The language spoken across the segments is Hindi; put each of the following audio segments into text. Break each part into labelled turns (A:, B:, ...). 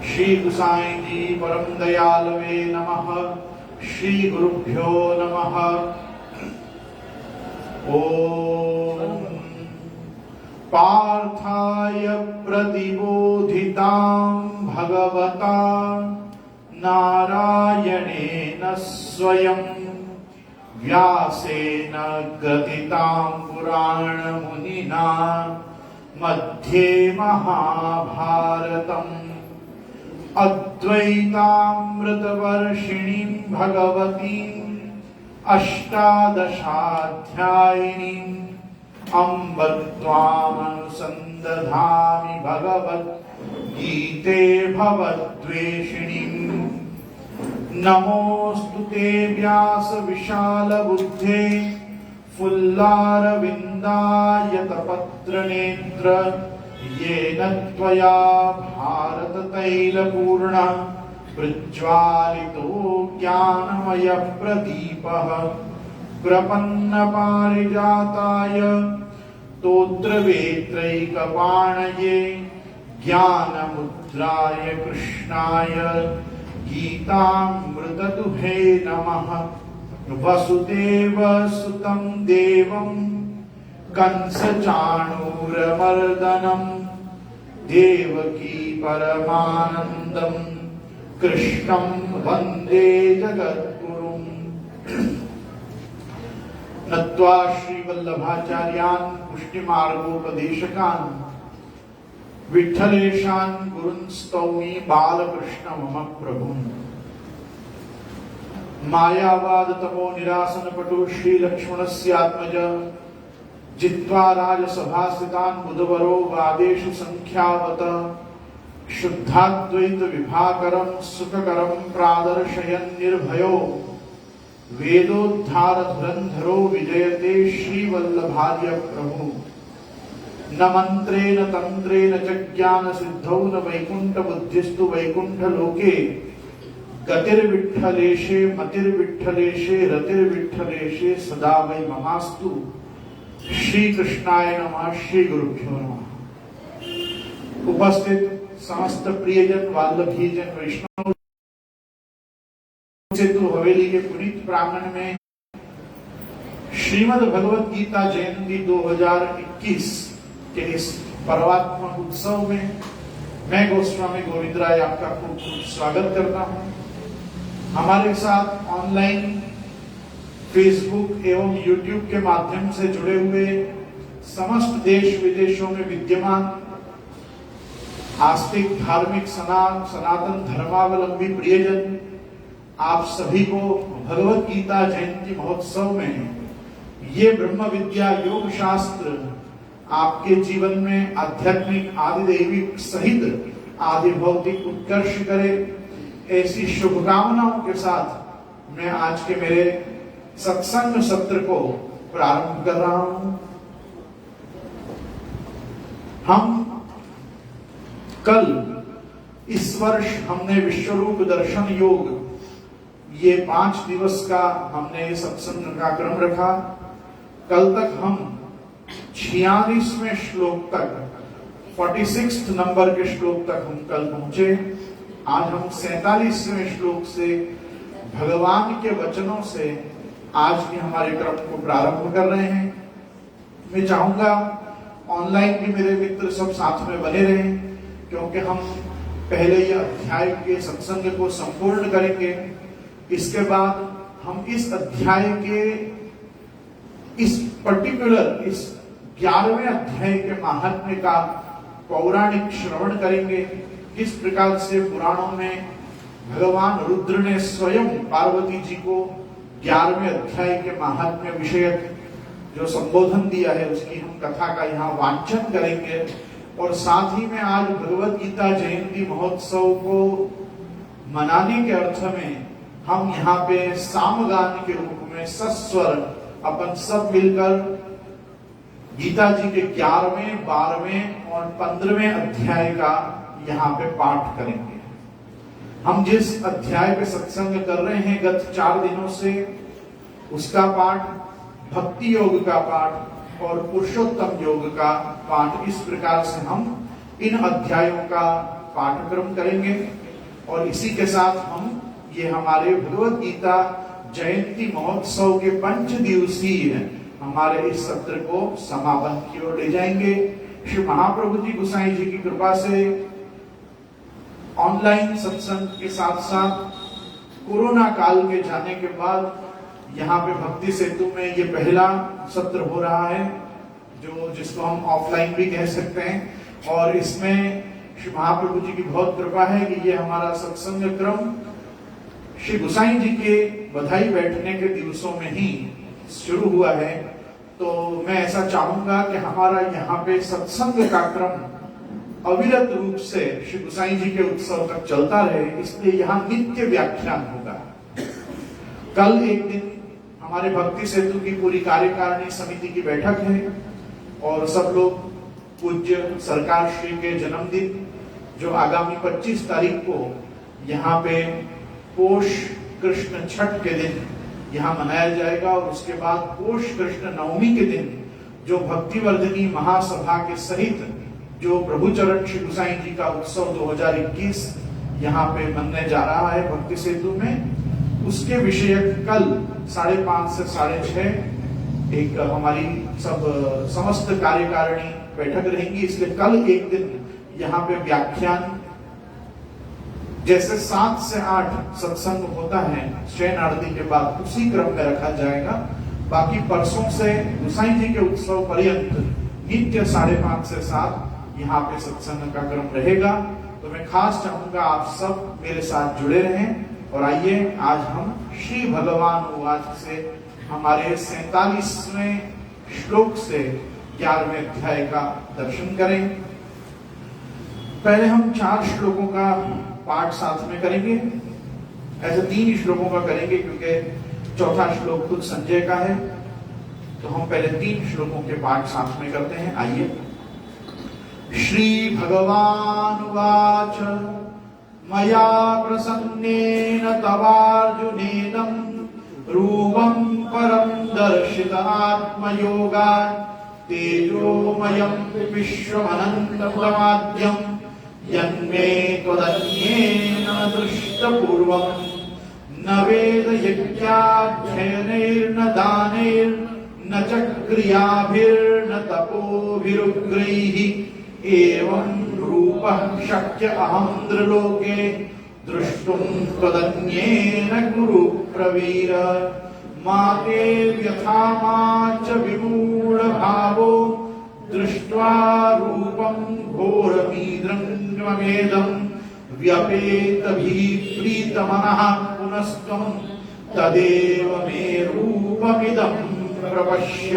A: श्री गुसाई जी परम दयालवे नमः। श्री गुरुभ्यो नमः। ओम पार्थाय प्रतिबोधितां भगवता नारायणेन स्वयं व्यासेन ग्रथितां पुराणमुनिना मध्ये महाभारतम् अद्वैतामृतवर्षिणीं भगवतीम् अष्टादशाध्यायिनीम् अम्ब त्वामनुसन्दधामि भगवद्गीते भवद्वेषिणीम्। नमोऽस्तु ते व्यास विशालबुद्धे फुल्लारविन्दायतपत्रनेत्र येन त्वया भारततैलपूर्ण प्रज्वालितो ज्ञानमयः प्रदीपः प्रपन्नपारिजाताय स्तोत्रवेत्रैकपाणये ज्ञानमुद्राय कृष्णाय गीतामृतदुहे नमः। वसुदेवसुतं देवं कंसचाणूरमर्दनं देवकी परमानन्दं कृष्णं वन्दे जगद्गुरुम्। नत्वा श्रीवल्लभाचार्यान् पुष्टिमार्गोपदेशकान् विठ्ठलेशान् गुरून् स्तौमि बालकृष्ण मम प्रभुम्। मायावाद तमो निरासन पटु श्री लक्ष्मणस्यात्मज जित्वा राजसभास्थितान् बुधवरो वादेषु संख्यावत शुद्धाद्वैत विभाकरं सुखकरं प्रादर्शयन् निर्भयो वेदोद्धार धुरन्धरो विजयते श्रीवल्लभार्य प्रभु। न मंत्रेण तंत्रेण च ज्ञान सिद्धौ न वैकुंठ बुद्धिस्तु वैकुंठ लोके गतिर्विठ्ठलेशे मतिर्विठ्ठलेशे रतिर्विठ्ठलेशे सदा वै ममास्तु। श्री कृष्णाय नमः। श्री गुरुभ्यो नमः। उपस्थित समस्त प्रियजन वाल्लभीजन वैष्णव सेतु हवेली के पुनीत प्रांगण में श्रीमद् भगवत गीता जयंती 2021 के इस पर्वात्मक उत्सव में मैं गोस्वामी गोविंदराय आपका खूब खूब स्वागत करता हूं। हमारे साथ ऑनलाइन फेसबुक एवं यूट्यूब के माध्यम से जुड़े हुए समस्त देश विदेशों में विद्यमान आस्तिक धार्मिक सनातन धर्मावलंबी प्रियजन, आप सभी को भगवत गीता जयंती महोत्सव में ये ब्रह्म विद्या योग शास्त्र आपके जीवन में आध्यात्मिक आदि दैविक सहित आदि भौतिक उत्कर्ष करे, ऐसी शुभकामनाओं के साथ मैं आज के मेरे सत्संग सत्र को प्रारंभ कर रहा हूं। हम कल इस वर्ष हमने विश्वरूप दर्शन योग ये 5 दिवस का हमने सत्संग का क्रम रखा। कल तक हम 46वें श्लोक तक 46 नंबर के श्लोक तक हम कल पहुंचे। आज हम 47वें श्लोक से भगवान के वचनों से आज के हमारे क्रम को प्रारंभ कर रहे हैं। मैं चाहूंगा ऑनलाइन भी मेरे मित्र सब साथ में बने रहें, क्योंकि हम पहले ये अध्याय के सत्संग को संपूर्ण करेंगे। इसके बाद हम इस अध्याय के इस पर्टिकुलर इस 11वें अध्याय के महात्म्य का पौराणिक श्रवण करेंगे। किस प्रकार से पुराणों में भगवान रुद्र ने स्वयं पार्वती जी को 11वें अध्याय के महात्म्य विषयक जो संबोधन दिया है उसकी हम कथा का यहाँ वांचन करेंगे। और साथ ही में आज भगवत गीता जयंती महोत्सव को मनाने के अर्थ में हम यहाँ पे सामगान के रूप में सस्वर अपन सब मिलकर गीता जी के 11वें, 12वें और 15वें अध्याय का यहाँ पे पाठ करेंगे। हम जिस अध्याय पे सत्संग कर रहे हैं गत 4 दिनों से, उसका पाठ भक्ति योग का पाठ और पुरुषोत्तम योग का पाठ, इस प्रकार से हम इन अध्यायों का पाठ्यक्रम करेंगे और इसी के साथ हम ये हमारे भगवत गीता जयंती महोत्सव के 5 दिवसीय हमारे इस सत्र को समापन की ओर ले जाएंगे। श्री महाप्रभु जी गोसाई जी की कृपा से ऑनलाइन सत्संग के साथ साथ कोरोना काल के जाने के बाद यहाँ पे भक्ति सेतु में ये पहला सत्र हो रहा है, जो जिसको हम ऑफलाइन भी कह सकते हैं। और इसमें श्री महाप्रभु जी की बहुत कृपा है कि ये हमारा सत्संग क्रम श्री गोसाई जी के बधाई बैठने के दिवसों में ही शुरू हुआ है। तो मैं ऐसा चाहूंगा कि हमारा यहाँ पे सत्संग का क्रम अविरत रूप से श्री गोसाई जी के उत्सव तक चलता रहे, इसलिए यहाँ नित्य व्याख्यान होगा। कल एक दिन हमारे भक्ति सेतु की पूरी कार्यकारिणी समिति की बैठक है और सब लोग पूज्य सरकार श्री के जन्मदिन जो आगामी 25 तारीख को यहाँ पे पोष कृष्ण छठ के दिन यहाँ मनाया जाएगा और उसके बाद पोष कृष्ण नवमी के दिन जो भक्तिवर्धिनी महासभा के सहित जो प्रभु चरण श्री गोसाई जी का उत्सव 2021 यहाँ पे मनने जा रहा है भक्ति सेतु में, उसके विषयक कल 5:30 से 6:30 एक हमारी समस्त कार्यकारिणी बैठक रहेंगी। इसलिए कल एक दिन यहाँ पे व्याख्यान जैसे 7 से 8 सत्संग होता है शयन आरती के बाद उसी क्रम में रखा जाएगा। बाकी परसों से गोसाई जी के उत्सव पर्यंत नित्य 5:30 से 7 यहाँ पे सत्संग का क्रम रहेगा। तो मैं खास चाहूंगा आप सब मेरे साथ जुड़े रहें और आइए आज हम श्री भगवान वाच से हमारे 47वें श्लोक से 11वें अध्याय का दर्शन करें। पहले हम 4 श्लोकों का पाठ साथ में करेंगे, ऐसे 3 श्लोकों का करेंगे क्योंकि चौथा श्लोक खुद संजय का है। तो हम पहले 3 श्लोकों के पाठ साथ में करते हैं। आइए। श्री भगवान वाच मया प्रसन्नेन तवार्जुनेदं रूपं परं दर्शितात्मयोगात् तेजोमयं विश्वमनन्तमाद्यं यन्मे त्वदन्येन दृष्टपूर्वं न वेदयज्ञाध्ययनैर्न दानैर्न च क्रियाभिर्न तपोभिरुग्रैः एवं रूपः शक्य अहं नृलोके दृष्टुं त्वदन्येन कुरु प्रवीर। मा ते व्यथा मा च विमूढभावो दृष्ट्वा रूपं घोरमीदृङ्गमेदं व्यपेतभिप्रीतमनः पुनस्त्वं तदेव मे रूपमिदं प्रपश्य।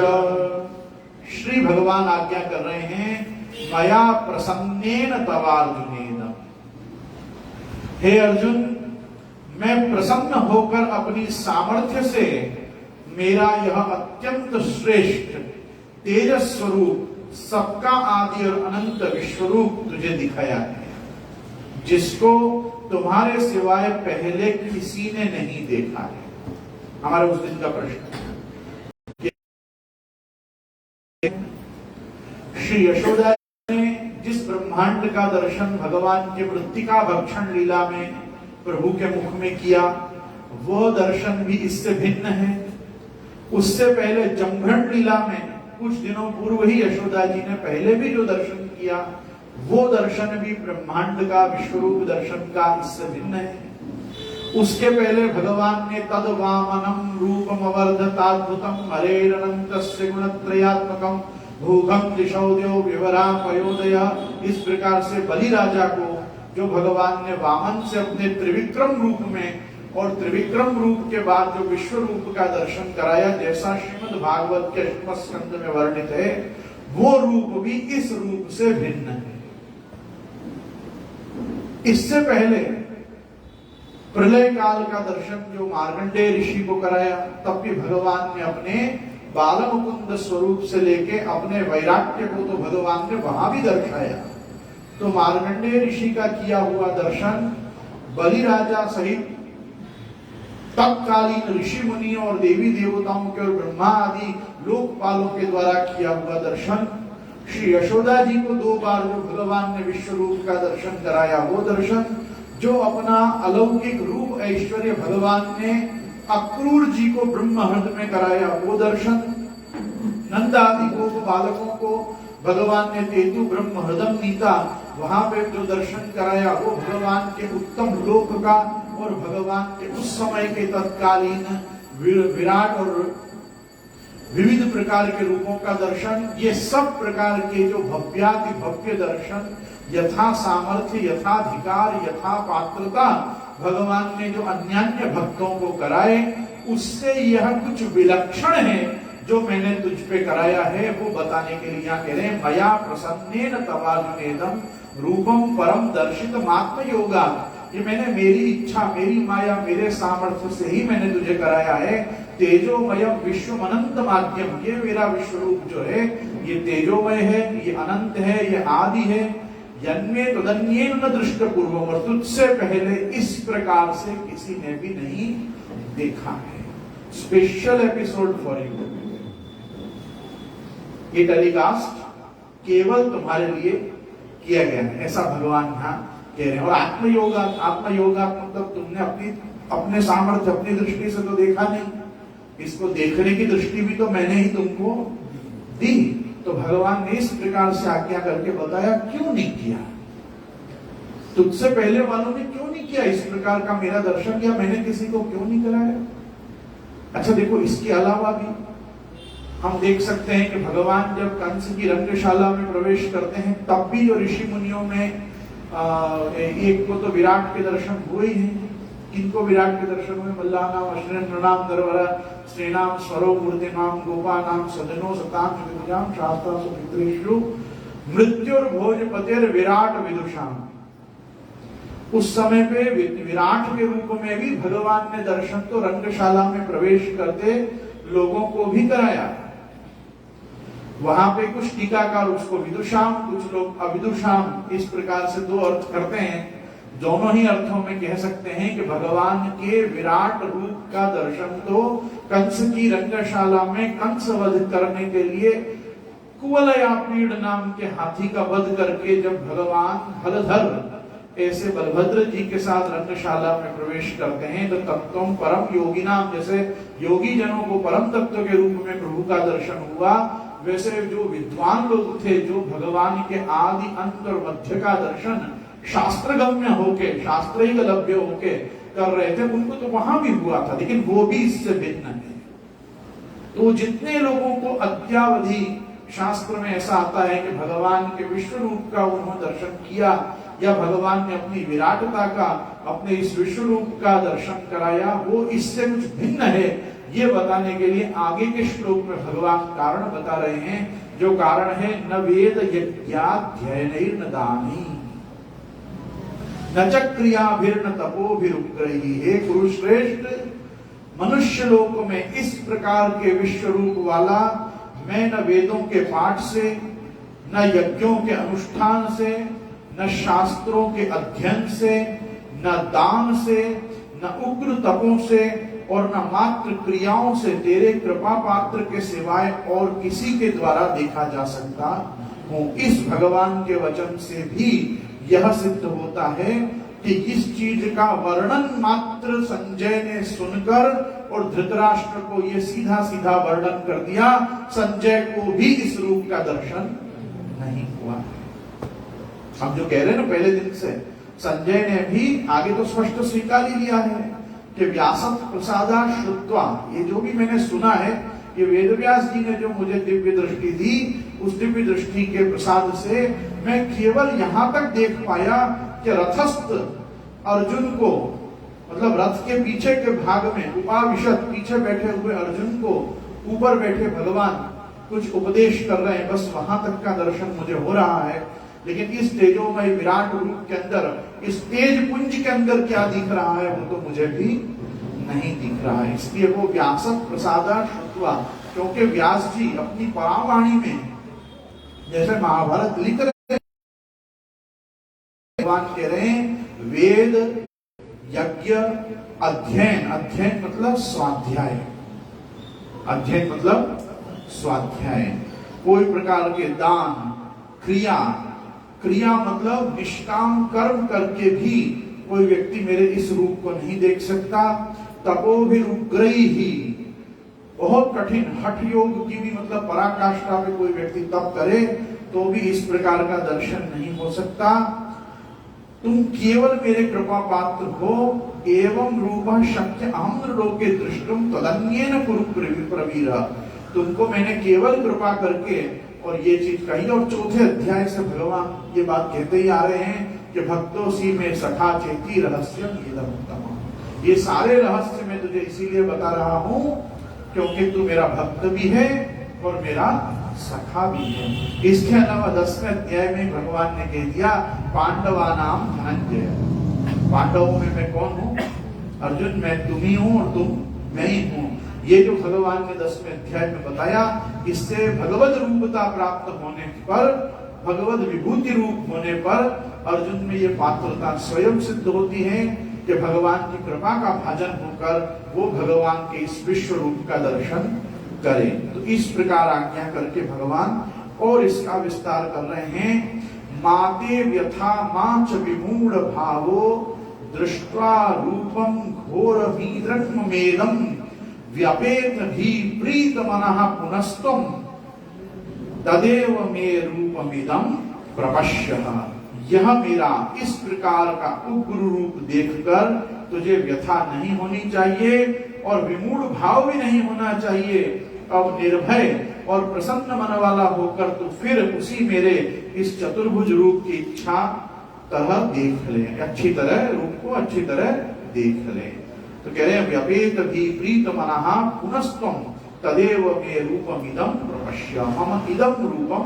A: श्री भगवान आज्ञा कर रहे हैं, मया प्रसन्नेन तवार्जुनेन, हे अर्जुन मैं प्रसन्न होकर अपनी सामर्थ्य से मेरा यह अत्यंत श्रेष्ठ तेजस स्वरूप सबका आदि और अनंत विश्वरूप तुझे दिखाया है, जिसको तुम्हारे सिवाय पहले किसी ने नहीं देखा है। हमारा उस दिन का प्रश्न। श्री यशोदा ने जिस ब्रह्मांड का दर्शन भगवान के मृत्तिका भक्षण लीला में प्रभु के मुख में किया, वो दर्शन भी इससे भिन्न है। उससे पहले जमघट लीला में कुछ दिनों पूर्व ही यशोदा जी ने पहले भी जो दर्शन किया, वो दर्शन भी ब्रह्मांड का विश्वरूप दर्शन का इससे भिन्न है। उसके पहले भगवान ने तद वामनम रूपम अवर्धताद्भुतम हरेरनंतस्य गुणत्रयात्मकम भूगम दिशौद्यो विवरा पयोदय, इस प्रकार से बलि राजा को जो भगवान ने वामन से अपने त्रिविक्रम रूप में और त्रिविक्रम रूप के बाद जो विश्व रूप का दर्शन कराया, जैसा श्रीमद् भागवत के 8वें स्कंद में वर्णित है, वो रूप भी इस रूप से भिन्न है। इससे पहले प्रलय काल का दर्शन जो मार्कंडेय ऋषि को कराया, तब भी भगवान ने अपने बालमुकुंद स्वरूप से लेके अपने वैराग्य को तो भगवान ने वहां भी दर्शाया। तो मार्कंडेय ऋषि का किया हुआ दर्शन बलि राजा सहित तत्कालीन ऋषि मुनि और देवी देवताओं के और ब्रह्मा आदि लोकपालों के द्वारा किया हुआ दर्शन श्री यशोदा जी को 2 बार जो भगवान ने विश्व रूप का दर्शन कराया वो दर्शन, जो अपना अलौकिक रूप ऐश्वर्य भगवान ने अक्रूर जी को ब्रह्महृद में कराया वो दर्शन, नंदादि गोप बालकों को भगवान ने तेतु ब्रह्महृदम नीता वहां पे जो दर्शन कराया वो भगवान के उत्तम लोक का और भगवान के उस समय के तत्कालीन विराट और विविध प्रकार के रूपों का दर्शन, ये सब प्रकार के जो भव्याति भव्य दर्शन यथा सामर्थ्य यथाधिकार यथा पात्रता भगवान ने जो अन्यान्य भक्तों को कराए, उससे यह कुछ विलक्षण है जो मैंने तुझ पे कराया है वो बताने के लिए यहाँ कह रहे हैं, मया प्रसन्नेन तवाजुनेदम रूपम परम दर्शित मात्म योगा। ये मैंने मेरी इच्छा मेरी माया मेरे सामर्थ्य से ही मैंने तुझे कराया है। तेजोमय विश्व अनंत माध्यम, ये मेरा विश्व रूप जो है ये तेजोमय है, ये अनंत है, ये आदि है। जन्मे तदन्येन न दृष्ट पूर्वम, और तुझसे पहले इस प्रकार से किसी ने भी नहीं देखा है। स्पेशल एपिसोड फॉर यू, ये टेलीकास्ट केवल तुम्हारे लिए किया गया है, ऐसा भगवान यहाँ कह रहे हैं। और आत्मयोगा मतलब तुमने अपने सामर्थ्य अपनी दृष्टि से तो देखा नहीं, इसको देखने की दृष्टि भी तो मैंने ही तुमको दी। तो भगवान ने इस प्रकार से आज्ञा करके बताया क्यों नहीं किया, तुझसे पहले वालों ने क्यों नहीं किया इस प्रकार का मेरा दर्शन, किया मैंने किसी को क्यों नहीं कराया। अच्छा देखो, इसके अलावा भी हम देख सकते हैं कि भगवान जब कंस की रंगशाला में प्रवेश करते हैं तब भी जो ऋषि मुनियों में एक को तो विराट के दर्शन हुए ही हैं। किनको विराट के दर्शन हुए? मल्लानाम अश्रेन्द्रनाम दरवरा श्रीनाम स्वरो मूर्तिनाम गोपानाम सजनो सताम विदुषाम शास्त्रासु मित्रेषु मृत्युर्भोजपतिर विराट विदुषाम। उस समय पे विराट के रूप में भी भगवान ने दर्शन तो रंगशाला में प्रवेश करते लोगों को भी कराया। वहां पे कुछ टीकाकार उसको विदुषाम, कुछ लोग अविदुषाम, इस प्रकार से 2 अर्थ करते हैं। दोनों ही अर्थों में कह सकते हैं कि भगवान के विराट रूप का दर्शन तो कंस की रंगशाला में कंस वध करने के लिए कुवलयापीड़ नाम के हाथी का वध करके जब भगवान हलधर ऐसे बलभद्र जी के साथ रंगशाला में प्रवेश करते हैं तो तत्वम परम योगी नाम, जैसे योगी जनों को परम तत्व के रूप में प्रभु का दर्शन हुआ, वैसे जो विद्वान लोग थे जो भगवान के आदि अंत और मध्य का दर्शन शास्त्रगम्य होके शास्त्रीय लभ्य होके कर रहे थे, उनको तो वहां भी हुआ था, लेकिन वो भी इससे भिन्न है। तो जितने लोगों को अद्यावधि शास्त्र में ऐसा आता है कि भगवान के विश्व रूप का उन्होंने दर्शन किया या भगवान ने अपनी विराटता का अपने इस विश्व रूप का दर्शन कराया, वो इससे कुछ भिन्न है, ये बताने के लिए आगे के श्लोक में भगवान कारण बता रहे हैं। जो कारण है, न वेद यज्ञाध्ययनैर्न दानी न च क्रियाभिर्न तपोभिरुग्रही। हे कुरुश्रेष्ठ, मनुष्य लोक में इस प्रकार के विश्व रूप वाला मैं न वेदों के पाठ से, न यज्ञों के अनुष्ठान से, न शास्त्रों के अध्ययन से, न दान से, न उग्र तपों से और न मात्र क्रियाओं से तेरे कृपा पात्र के सिवाय और किसी के द्वारा देखा जा सकता हूं। इस भगवान के वचन से भी यह सिद्ध होता है कि इस चीज का वर्णन मात्र संजय ने सुनकर और धृतराष्ट्र को ये सीधा सीधा वर्णन कर दिया, संजय को भी इस रूप का दर्शन नहीं हुआ। हम जो कह रहे हैं ना पहले दिन से, संजय ने भी आगे तो स्पष्ट स्वीकार ही लिया है कि व्यासत प्रसादा श्रुत्वा, ये जो भी मैंने सुना है ये वेदव्यास जी ने जो मुझे दिव्य दृष्टि दी, उस दिव्य दृष्टि के प्रसाद से मैं केवल यहां तक देख पाया कि रथस्थ अर्जुन को, मतलब रथ के पीछे के भाग में उपाविशत पीछे बैठे हुए अर्जुन को ऊपर बैठे भगवान कुछ उपदेश कर रहे हैं, बस वहां तक का दर्शन मुझे हो रहा है। लेकिन इस तेजोमय विराट रूप के अंदर, इस तेज पुंज के अंदर क्या दिख रहा है वो तो मुझे भी नहीं दिख रहा है। इसलिए वो व्यासक प्रसादा श्रुत्वा, क्योंकि व्यास जी अपनी परावाणी में जैसे महाभारत लिख रहे हैं, भगवान कह रहे हैं वेद यज्ञ अध्ययन, अध्ययन मतलब स्वाध्याय, अध्ययन मतलब स्वाध्याय, कोई प्रकार के दान क्रिया, क्रिया मतलब निष्काम कर्म करके भी कोई व्यक्ति मेरे इस रूप को नहीं देख सकता। तपोभिरुग्रही ही, बहुत कठिन हठ योग की भी मतलब पराकाष्ठा पे कोई व्यक्ति तप करे तो भी इस प्रकार का दर्शन नहीं हो सकता। तुम केवल मेरे कृपा पात्र हो। एवं रूपः शक्य अहम लोके दृष्टुम तदन्येन कुरु प्रवीर। तुमको मैंने केवल कृपा करके और ये चीज कही। और चौथे अध्याय से भगवान ये बात कहते ही आ रहे हैं कि भक्तों सी में सखा चेती रहस्यम इदमुत्तमम्। ये सारे रहस्य मैं तुझे इसीलिए बता रहा हूं क्योंकि तू मेरा भक्त भी है और मेरा सखा भी है। इसके अलावा 10वें अध्याय में भगवान ने कह दिया पांडवा नाम धनंजय। पांडवों में मैं कौन हूं? अर्जुन, मैं तुम ही हूं और तुम मैं ही हूं। ये जो भगवान ने 10वें अध्याय में बताया, इससे भगवत रूपता प्राप्त होने पर, भगवत विभूति रूप होने पर अर्जुन में ये पात्रता स्वयं सिद्ध होती है कि भगवान की कृपा का भाजन होकर वो भगवान के इस विश्व रूप का दर्शन करें। तो इस प्रकार आज्ञा करके भगवान और इसका विस्तार कर रहे हैं। माते व्यथा माच विमूढ़ भावो दृष्ट्वा रूपम घोर वीद्रह्ममेदं व्यपेत भी प्रीत मनः पुनस्तम तदेव मे रूपमिदं प्रपश्यः। यह मेरा इस प्रकार का उग्र रूप देखकर तुझे व्यथा नहीं होनी चाहिए और विमूढ़ भाव भी नहीं होना चाहिए। अब निर्भय और प्रसन्न मन वाला होकर तू फिर उसी मेरे इस चतुर्भुज रूप की इच्छा तरह देख ले, अच्छी तरह रूप को अच्छी तरह देख ले। तो कह रहे हैं व्यपेत भी प्रीत मनः पुनस्त्वं तदेव मे रूपमिदं प्रपश्य। मम इदं रूपम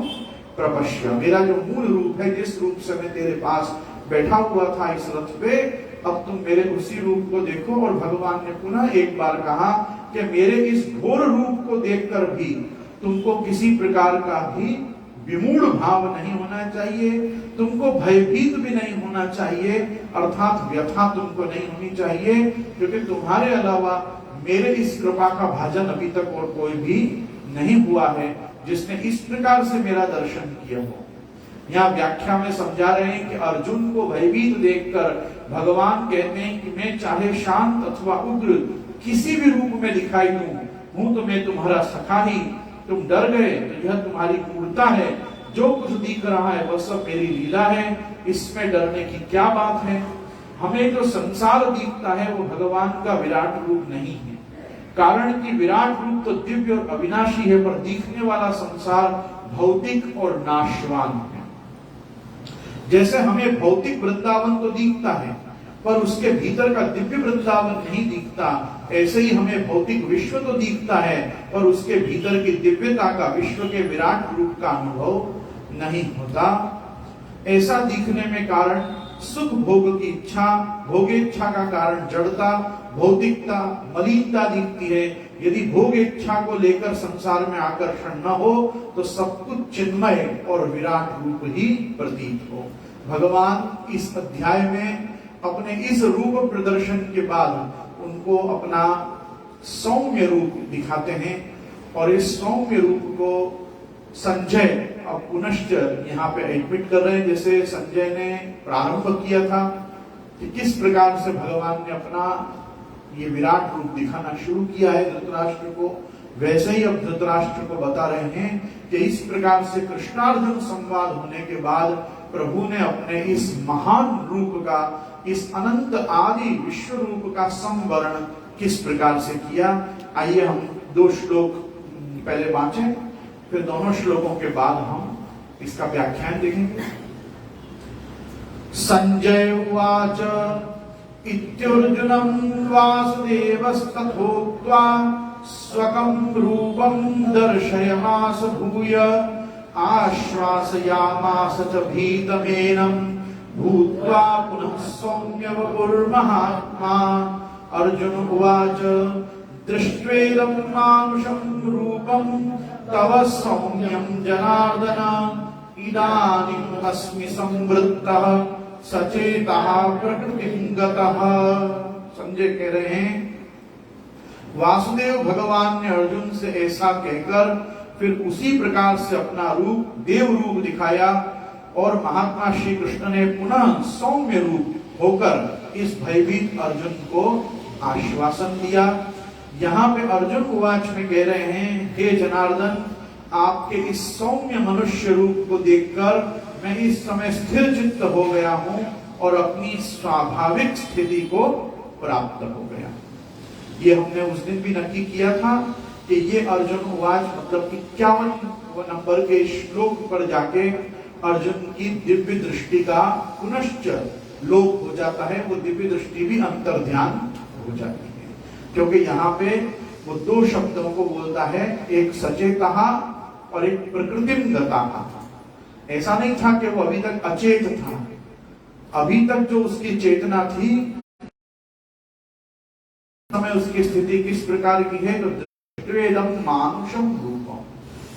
A: प्रपश्य। मेरा जो मूल रूप है, जिस रूप से मैं तेरे पास बैठा हुआ था इस रथ पे, अब तुम मेरे उसी रूप को देखो। और भगवान ने पुनः एक बार कहा कि मेरे इस घोर रूप को देखकर भी तुमको किसी प्रकार का भी विमूढ़ भाव नहीं होना चाहिए, तुमको भयभीत भी नहीं होना चाहिए, अर्थात व्यथा तुमको नहीं होनी चाहिए, क्योंकि तुम्हारे अलावा मेरे इस कृपा का भाजन अभी तक और कोई भी नहीं हुआ है जिसने इस प्रकार से मेरा दर्शन किया हो। यहाँ व्याख्या में समझा रहे हैं कि अर्जुन को भयभीत देखकर भगवान कहते हैं कि मैं चाहे शांत अथवा उग्र किसी भी रूप में दिखाई हूं तो मैं तुम्हारा सखा ही। तुम डर गए तो यह तुम्हारी मूर्ता है, जो कुछ दिख रहा है वह सब मेरी लीला है, इसमें डरने की क्या बात है। हमें जो संसार दिखता है वो भगवान का विराट रूप नहीं है, कारण कि विराट रूप तो दिव्य और अविनाशी है, पर दिखने वाला संसार भौतिक और नाशवान है। जैसे हमें भौतिक वृंदावन तो दिखता है पर उसके भीतर का दिव्य वृंदावन नहीं दिखता, ऐसे ही हमें भौतिक विश्व तो दिखता है पर उसके भीतर की दिव्यता का, विश्व के विराट रूप का अनुभव नहीं होता। ऐसा दिखने में कारण सुख भोग की इच्छा, भोगेच्छा का कारण जड़ता, भौतिकता, मलिनता दिखती है। यदि भोग इच्छा को लेकर संसार में आकर्षण न हो तो सब कुछ चिन्मय और विराट रूप ही प्रतीत हो। भगवान इस अध्याय में अपने इस रूप प्रदर्शन के बाद उनको अपना सौम्य रूप दिखाते हैं और इस सौम्य रूप को संजय अब पुनश्च यहाँ पे एडमिट कर रहे हैं। जैसे संजय ने प्रारंभ किया था कि किस प्रकार से भगवान ने अपना ये विराट रूप दिखाना शुरू किया है धृतराष्ट्र को, वैसे ही अब धृतराष्ट्र को बता रहे हैं कि इस प्रकार से कृष्णार्जुन संवाद होने के बाद प्रभु ने अपने इस महान रूप का, इस अनंत आदि विश्व रूप का संवरण किस प्रकार से किया। आइए हम 2 श्लोक पहले वाचें, फिर दोनों श्लोकों के बाद हम इसका व्याख्यान देखेंगे। संजय उवाच इत्युर्जुनं वासुदेवस्तथोक्त्वा स्वकं रूपं दर्शयामास भूय आश्वासयामास च भीतमेनं भूत्वा पुनः सौम्यवपुर्महात्मा। अर्जुन उवाच दृष्ट्वेदं मानुषं रूपं तव सौम्यं जनार्दन इदानीम् अस्मि संवृत्तः सचेतः प्रकृतिं गतः। संजय कह रहे हैं वासुदेव भगवान ने अर्जुन से ऐसा कहकर फिर उसी प्रकार से अपना रूप देव रूप दिखाया और महात्मा श्री कृष्ण ने पुनः सौम्य रूप होकर इस भयभीत अर्जुन को आश्वासन दिया। यहाँ पे अर्जुन उवाच में कह रहे हैं, हे जनार्दन, आपके इस सौम्य मनुष्य रूप को देखकर मैं इस समय स्थिर चित्त हो गया हूं और अपनी स्वाभाविक स्थिति को प्राप्त हो गया। ये हमने उस दिन भी नक्की किया था कि ये अर्जुन उवाच मतलब 51 नंबर के श्लोक पर जाके अर्जुन की दिव्य दृष्टि का पुनश्च लोप हो जाता है, वो दिव्य दृष्टि भी अंतर ध्यान हो जाती है, क्योंकि यहाँ पे वो दो शब्दों को बोलता है, एक सचेतः और एक प्रकृतिम गतः। ऐसा नहीं था कि वो अभी तक अचेत था, अभी तक जो उसकी चेतना थी, समय उसकी स्थिति किस प्रकार की है, तो दृष्टवेदम मानुषम रूपम,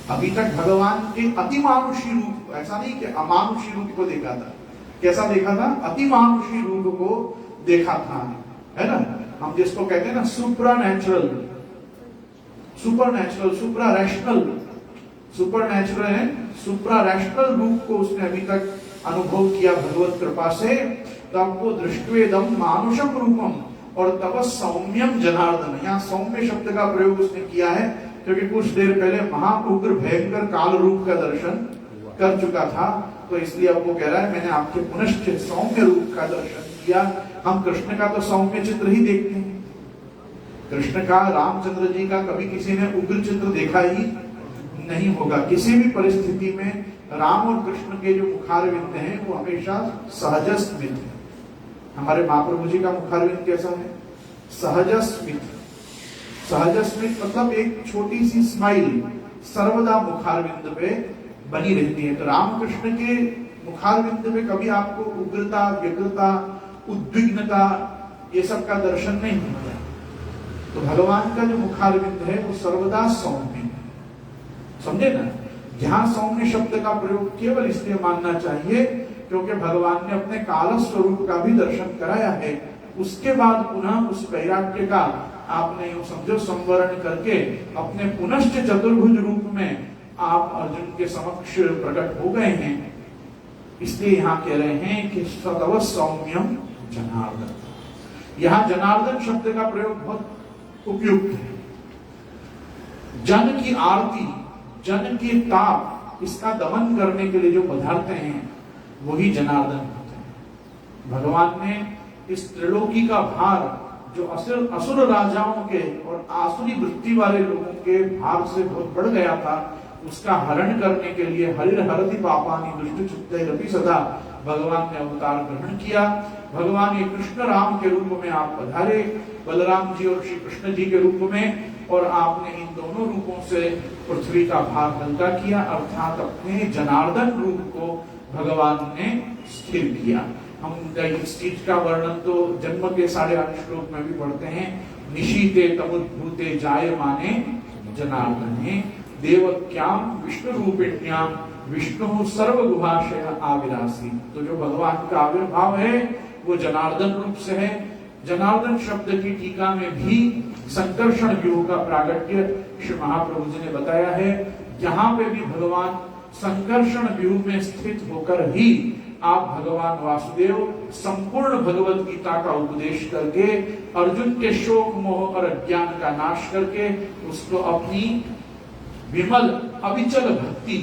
A: अभी तक भगवान के अतिमानुषी रूप, ऐसा नहीं कि अमानुषी रूप को देखा था। कैसा देखा था? अतिमानुषी रूप को देखा था, है ना। हम जिसको कहते हैं ना सुप्रा नेचुरल, सुपर नेचुरल, सुप्रा रैशनल, सुपर नेचुरल है, सुप्रा रैशनल रूप को उसने अभी तक अनुभव किया भगवत कृपा से। तब वो दृष्टवेदम मानुषम रूपम और तब सौम्यम जनार्दन, यहाँ सौम्य शब्द का प्रयोग उसने किया है क्योंकि कुछ देर पहले महाउग्र भयंकर काल रूप का दर्शन कर चुका था, तो इसलिए अब वो कह रहा है मैंने आपके पुनश्च सौम्य रूप का दर्शन किया। हम कृष्ण का तो सौम्य चित्र ही देखते हैं, कृष्ण का, रामचंद्र जी का कभी किसी ने उग्र चित्र देखा ही नहीं होगा। किसी भी परिस्थिति में राम और कृष्ण के जो मुखारविंद हैं वो हमेशा सहजस्मित है। हमारे महाप्रभु जी का मुखारविंद कैसा है? सहजस्मित। सहजस्मित मतलब एक छोटी सी स्माइल सर्वदा मुखारविंद पे बनी रहती है। तो रामकृष्ण के मुखारविंद पे कभी आपको उग्रता, व्यग्रता, उद्विग्नता ये सब का दर्शन नहीं होता। तो भगवान का जो मुखारविंद है वो सर्वदा सौम्य है, समझे ना। यहाँ सौम्य शब्द का प्रयोग केवल इसलिए मानना चाहिए क्योंकि भगवान ने अपने काल स्वरूप का भी दर्शन कराया है। उसके बाद पुनः उस वैराग्य का आपने यूं समझो संवरण करके अपने पुनश्च चतुर्भुज रूप में आप अर्जुन के समक्ष प्रकट हो गए हैं। इसलिए यहाँ कह रहे हैं कि सतव सौम्यम जनार्दन। यहाँ जनार्दन शब्द का प्रयोग बहुत उपयुक्त है। जन की आरती, जन की ताप, इसका दमन करने के लिए जो पदार्थ हैं वही जनार्दन होते हैं। भगवान ने इस त्रिलोकी का भार जो असुर राजाओं के और आसुरी वृत्ति वाले लोगों के भार से बहुत बढ़ गया था, उसका हरण करने के लिए हरिर हरति पापानि दुष्ट चित्तैरपि सदा भगवान ने अवतार ग्रहण किया। भगवान ये कृष्ण राम के रूप में आप पधारे, बलराम जी और श्री कृष्ण जी के रूप में, और आपने इन दोनों रूपों से पृथ्वी का भार हल्का किया, अर्थात अपने जनार्दन रूप को भगवान ने स्थिर किया। हम इस चीज का वर्णन तो जन्म के 8.5 श्लोक में भी पढ़ते हैं। निशीते तमुद्भूते जायमाने जनार्दने देवक्याम विष्णु रूपिण्याम विष्णु सर्वगुहाशय आविरासी। तो जो भगवान का आविर्भाव है वो जनार्दन रूप से है। जनार्दन शब्द की टीका में भी संकर्षण व्यूह का प्रागट्य श्री महाप्रभु जी ने बताया है। यहाँ पे भी भगवान संकर्षण व्यूह में स्थित होकर ही आप भगवान वासुदेव संपूर्ण भगवत गीता का उपदेश करके अर्जुन के शोक मोह और अज्ञान का नाश करके उसको अपनी विमल अविचल भक्ति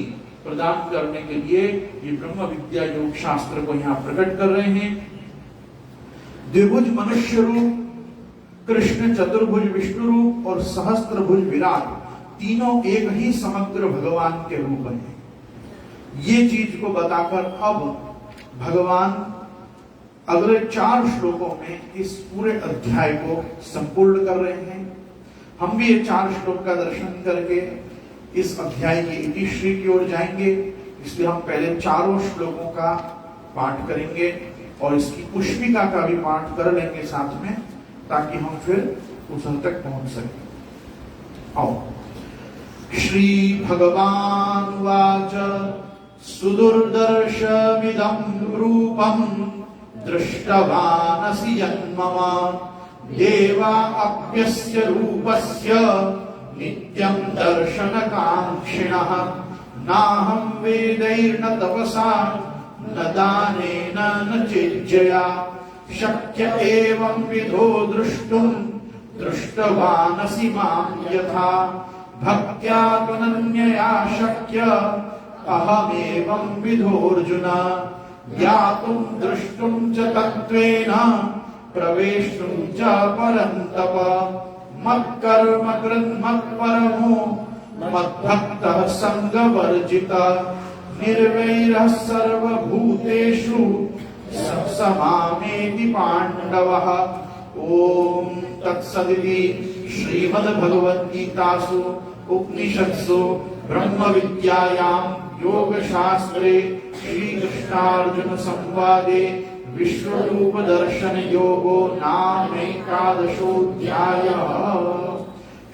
A: प्रदान करने के लिए ये ब्रह्म विद्या योग शास्त्र को यहाँ प्रकट कर रहे हैं। द्विभुज मनुष्य रूप, कृष्ण चतुर्भुज विष्णु रूप और सहस्त्रभुज विराट, तीनों एक ही समग्र भगवान के रूप हैं। ये चीज को बताकर अब भगवान अगले 4 श्लोकों में इस पूरे अध्याय को संपूर्ण कर रहे हैं। हम भी ये 4 श्लोक का दर्शन करके इस अध्याय की इतिश्री की ओर जाएंगे। इसलिए हम पहले 4 श्लोकों का पाठ करेंगे और इसकी पुष्पिका का भी पाठ कर लेंगे साथ में, ताकि हम फिर उस हद तक पहुंच सके। आओ। श्री भगवान वाच सुदुर्दर्शमिदं रूपं दृष्टवानसि यन्मम देवा अप्यस्य रूपस्य नित्यं दर्शनकाङ्क्षिणः नाहं वेदैर्न तपसा न दानेन न चेज्जया शक्य एवं विधो द्रष्टुं दृष्टवानसि मां यथा भक्त्या त्वनन्यया शक्य अहमेवं विधोऽर्जुन ज्ञातुं द्रष्टुं च तत्त्वेन प्रवेष्टुं च परन्तप मत्कर्म कृन्मत्परमो मद्भक्तः संगवर्जितः निर्वैरः सर्वभूतेषु मामेति पाण्डवः। ओम तत्सदिति श्रीमद्भगवद्गीतासु उपनिषत्सु ब्रह्म विद्यायां योगशास्त्रे श्रीकृष्णार्जुन संवादे विश्वरूप दर्शन योगो नाम एकादशोऽध्यायः।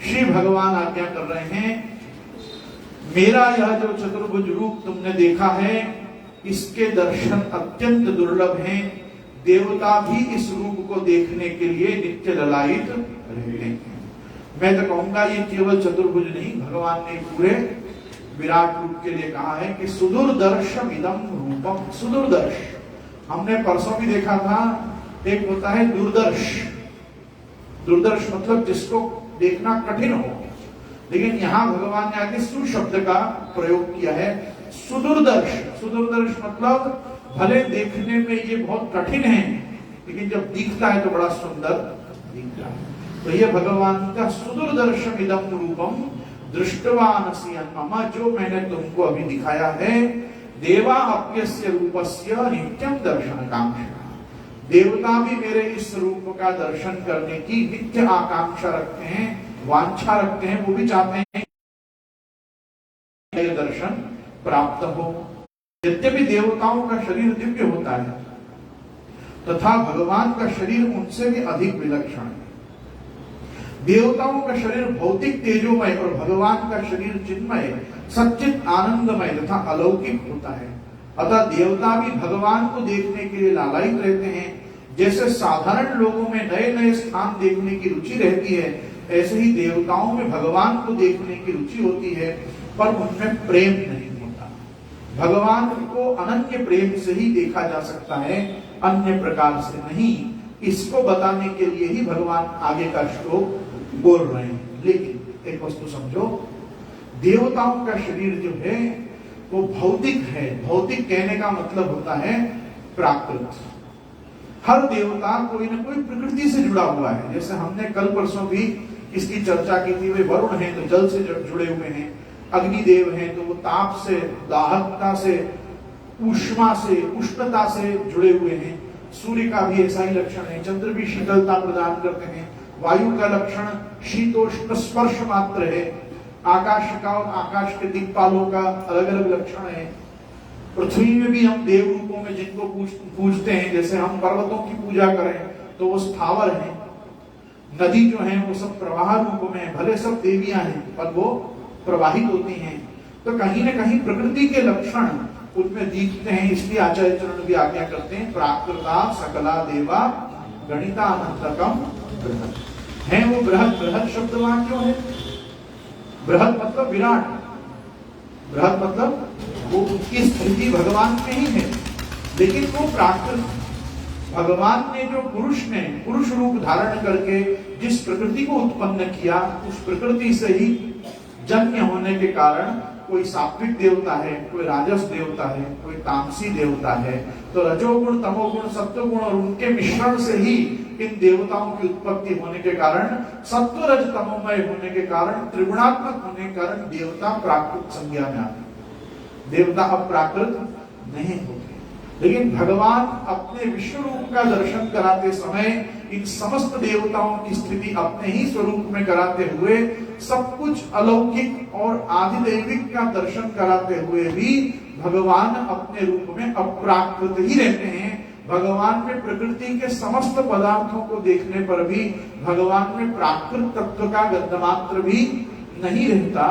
A: श्री भगवान आज्ञा कर रहे हैं, मेरा यह जो चतुर्भुज रूप तुमने देखा है इसके दर्शन अत्यंत दुर्लभ हैं। देवता भी इस रूप को देखने के लिए नित्य ललायित रहते हैं। मैं तो कहूंगा ये केवल चतुर्भुज नहीं, भगवान ने पूरे विराट रूप के लिए कहा है कि सुदूरदर्शम इदम रूपम। सुदूरदर्श हमने परसों भी देखा था, एक होता है दूरदर्श। दूरदर्श मतलब जिसको देखना कठिन हो, लेकिन यहां भगवान ने आगे सुशब्द का प्रयोग किया है, सुदूरदर्श। सुदूरदर्श मतलब भले देखने में ये बहुत कठिन है, लेकिन जब दिखता है तो बड़ा सुंदर दिखता है। तो ये भगवान का सुदूरदर्शम इदम रूपम दृष्टवानसि मम, जो मैंने तुमको अभी दिखाया है, देवा अप्यस्य रूपस्य नित्यम दर्शनकांक्षा। देवता भी मेरे इस रूप का दर्शन करने की नित्य आकांक्षा रखते हैं, वांछा रखते हैं, वो भी चाहते हैं ये दर्शन प्राप्त हो। यद्यपि देवताओं का शरीर दिव्य होता है तथा भगवान का शरीर उनसे भी अधिक विलक्षण है। देवताओं का शरीर भौतिक तेजोमय और भगवान का शरीर चिन्मय सच्चित आनंदमय तथा अलौकिक होता है। अतः देवता भी भगवान को देखने के लिए लालायित रहते हैं। जैसे साधारण लोगों में नए नए स्थान देखने की रुचि रहती है, ऐसे ही देवताओं में भगवान को देखने की रुचि होती है, पर उनमें प्रेम नहीं होता। भगवान को अनन्य प्रेम से ही देखा जा सकता है, अन्य प्रकार से नहीं। इसको बताने के लिए ही भगवान आगे का श्लोक बोल रहे हैं। लेकिन एक वस्तु समझो, देवताओं का शरीर जो है वो भौतिक है। भौतिक कहने का मतलब होता है प्राकृत। हर देवता कोई ना कोई प्रकृति से जुड़ा हुआ है। जैसे हमने कल परसों भी इसकी चर्चा की थी, वे वरुण हैं तो जल से जुड़े हुए हैं, अग्निदेव हैं तो वो ताप से, दाहकता से, ऊष्मा से, उष्णता से जुड़े हुए हैं। सूर्य का भी ऐसा ही लक्षण है, चंद्र भी शीतलता प्रदान करते हैं। वायु का लक्षण शीतोष्ण स्पर्श मात्र है। आकाश का और आकाश के दिक्पालों का अलग अलग लक्षण है। पृथ्वी में भी हम देव रूपों में जिनको पूजते हैं, जैसे हम पर्वतों की पूजा करें तो वो स्थावर हैं। नदी जो है वो सब प्रवाह रूप में, भले सब देवियां हैं पर वो प्रवाहित होती हैं। तो कहीं ना कहीं प्रकृति के लक्षण उनमें दिखते हैं। इसलिए आचार्य चरण भी आज्ञा करते हैं, प्राकृता सकला देवा गणिता अनंतकम बृहत् है। वो बृहत्, बृहत् शब्द वहां क्यों है? बृहत् मतलब विराट, बृहत् मतलब वो उसकी स्थिति भगवान में ही है, लेकिन वो प्राकृत। भगवान ने जो पुरुष रूप धारण करके जिस प्रकृति को उत्पन्न किया, उस प्रकृति से ही जन्य होने के कारण कोई सात्विक देवता है, कोई राजस देवता है, कोई तामसी देवता है। तो रजोगुण, तमोगुण, सत्वगुण और उनके मिश्रण से ही इन देवताओं की उत्पत्ति होने के कारण, सत्व रज तमोमय होने के कारण, त्रिगुणात्मक होने के कारण देवता प्राकृत संज्ञा में आते। देवता अपराकृत नहीं होते। लेकिन भगवान अपने विश्व रूप का दर्शन कराते समय इन समस्त देवताओं की स्थिति अपने ही स्वरूप में कराते हुए, सब कुछ अलौकिक और आदिदैविक का दर्शन कराते हुए भी भगवान अपने रूप में अपराकृत ही रहते हैं। भगवान में प्रकृति के समस्त पदार्थों को देखने पर भी भगवान में प्राकृत तत्व का गंधमात्र भी नहीं रहता।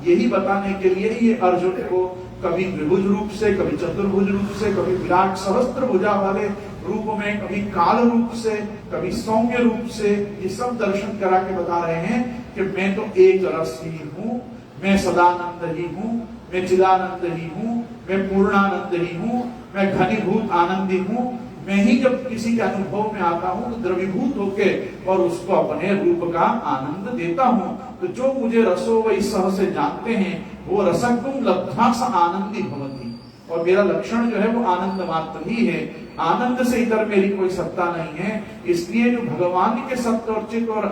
A: यही बताने के लिए ये अर्जुन को कभी द्विभुज रूप से, कभी चतुर्भुज रूप से, कभी विराट सहस्त्र भुजा वाले रूप में, कभी काल रूप से, कभी सौम्य रूप से, ये सब दर्शन करा के बता रहे हैं कि मैं तो एक रस ही हूँ, मैं सदानंद ही हूँ, मैं चिदानंद ही हूँ, मैं पूर्णानंद ही हूँ, मैं घनीभूत आनंदी हूँ। मैं ही जब किसी के अनुभव में आता हूँ तो द्रवीभूत होके और उसको अपने रूप का आनंद देता हूँ। तो जो मुझे रसो वही सह से जानते हैं वो रसगुण लब्धा स आनंदी भवति, और मेरा लक्षण जो है वो आनंद मात्र ही है, आनंद से इतर मेरी कोई सत्ता नहीं है। इसलिए जो भगवान के सत्य और चित्त और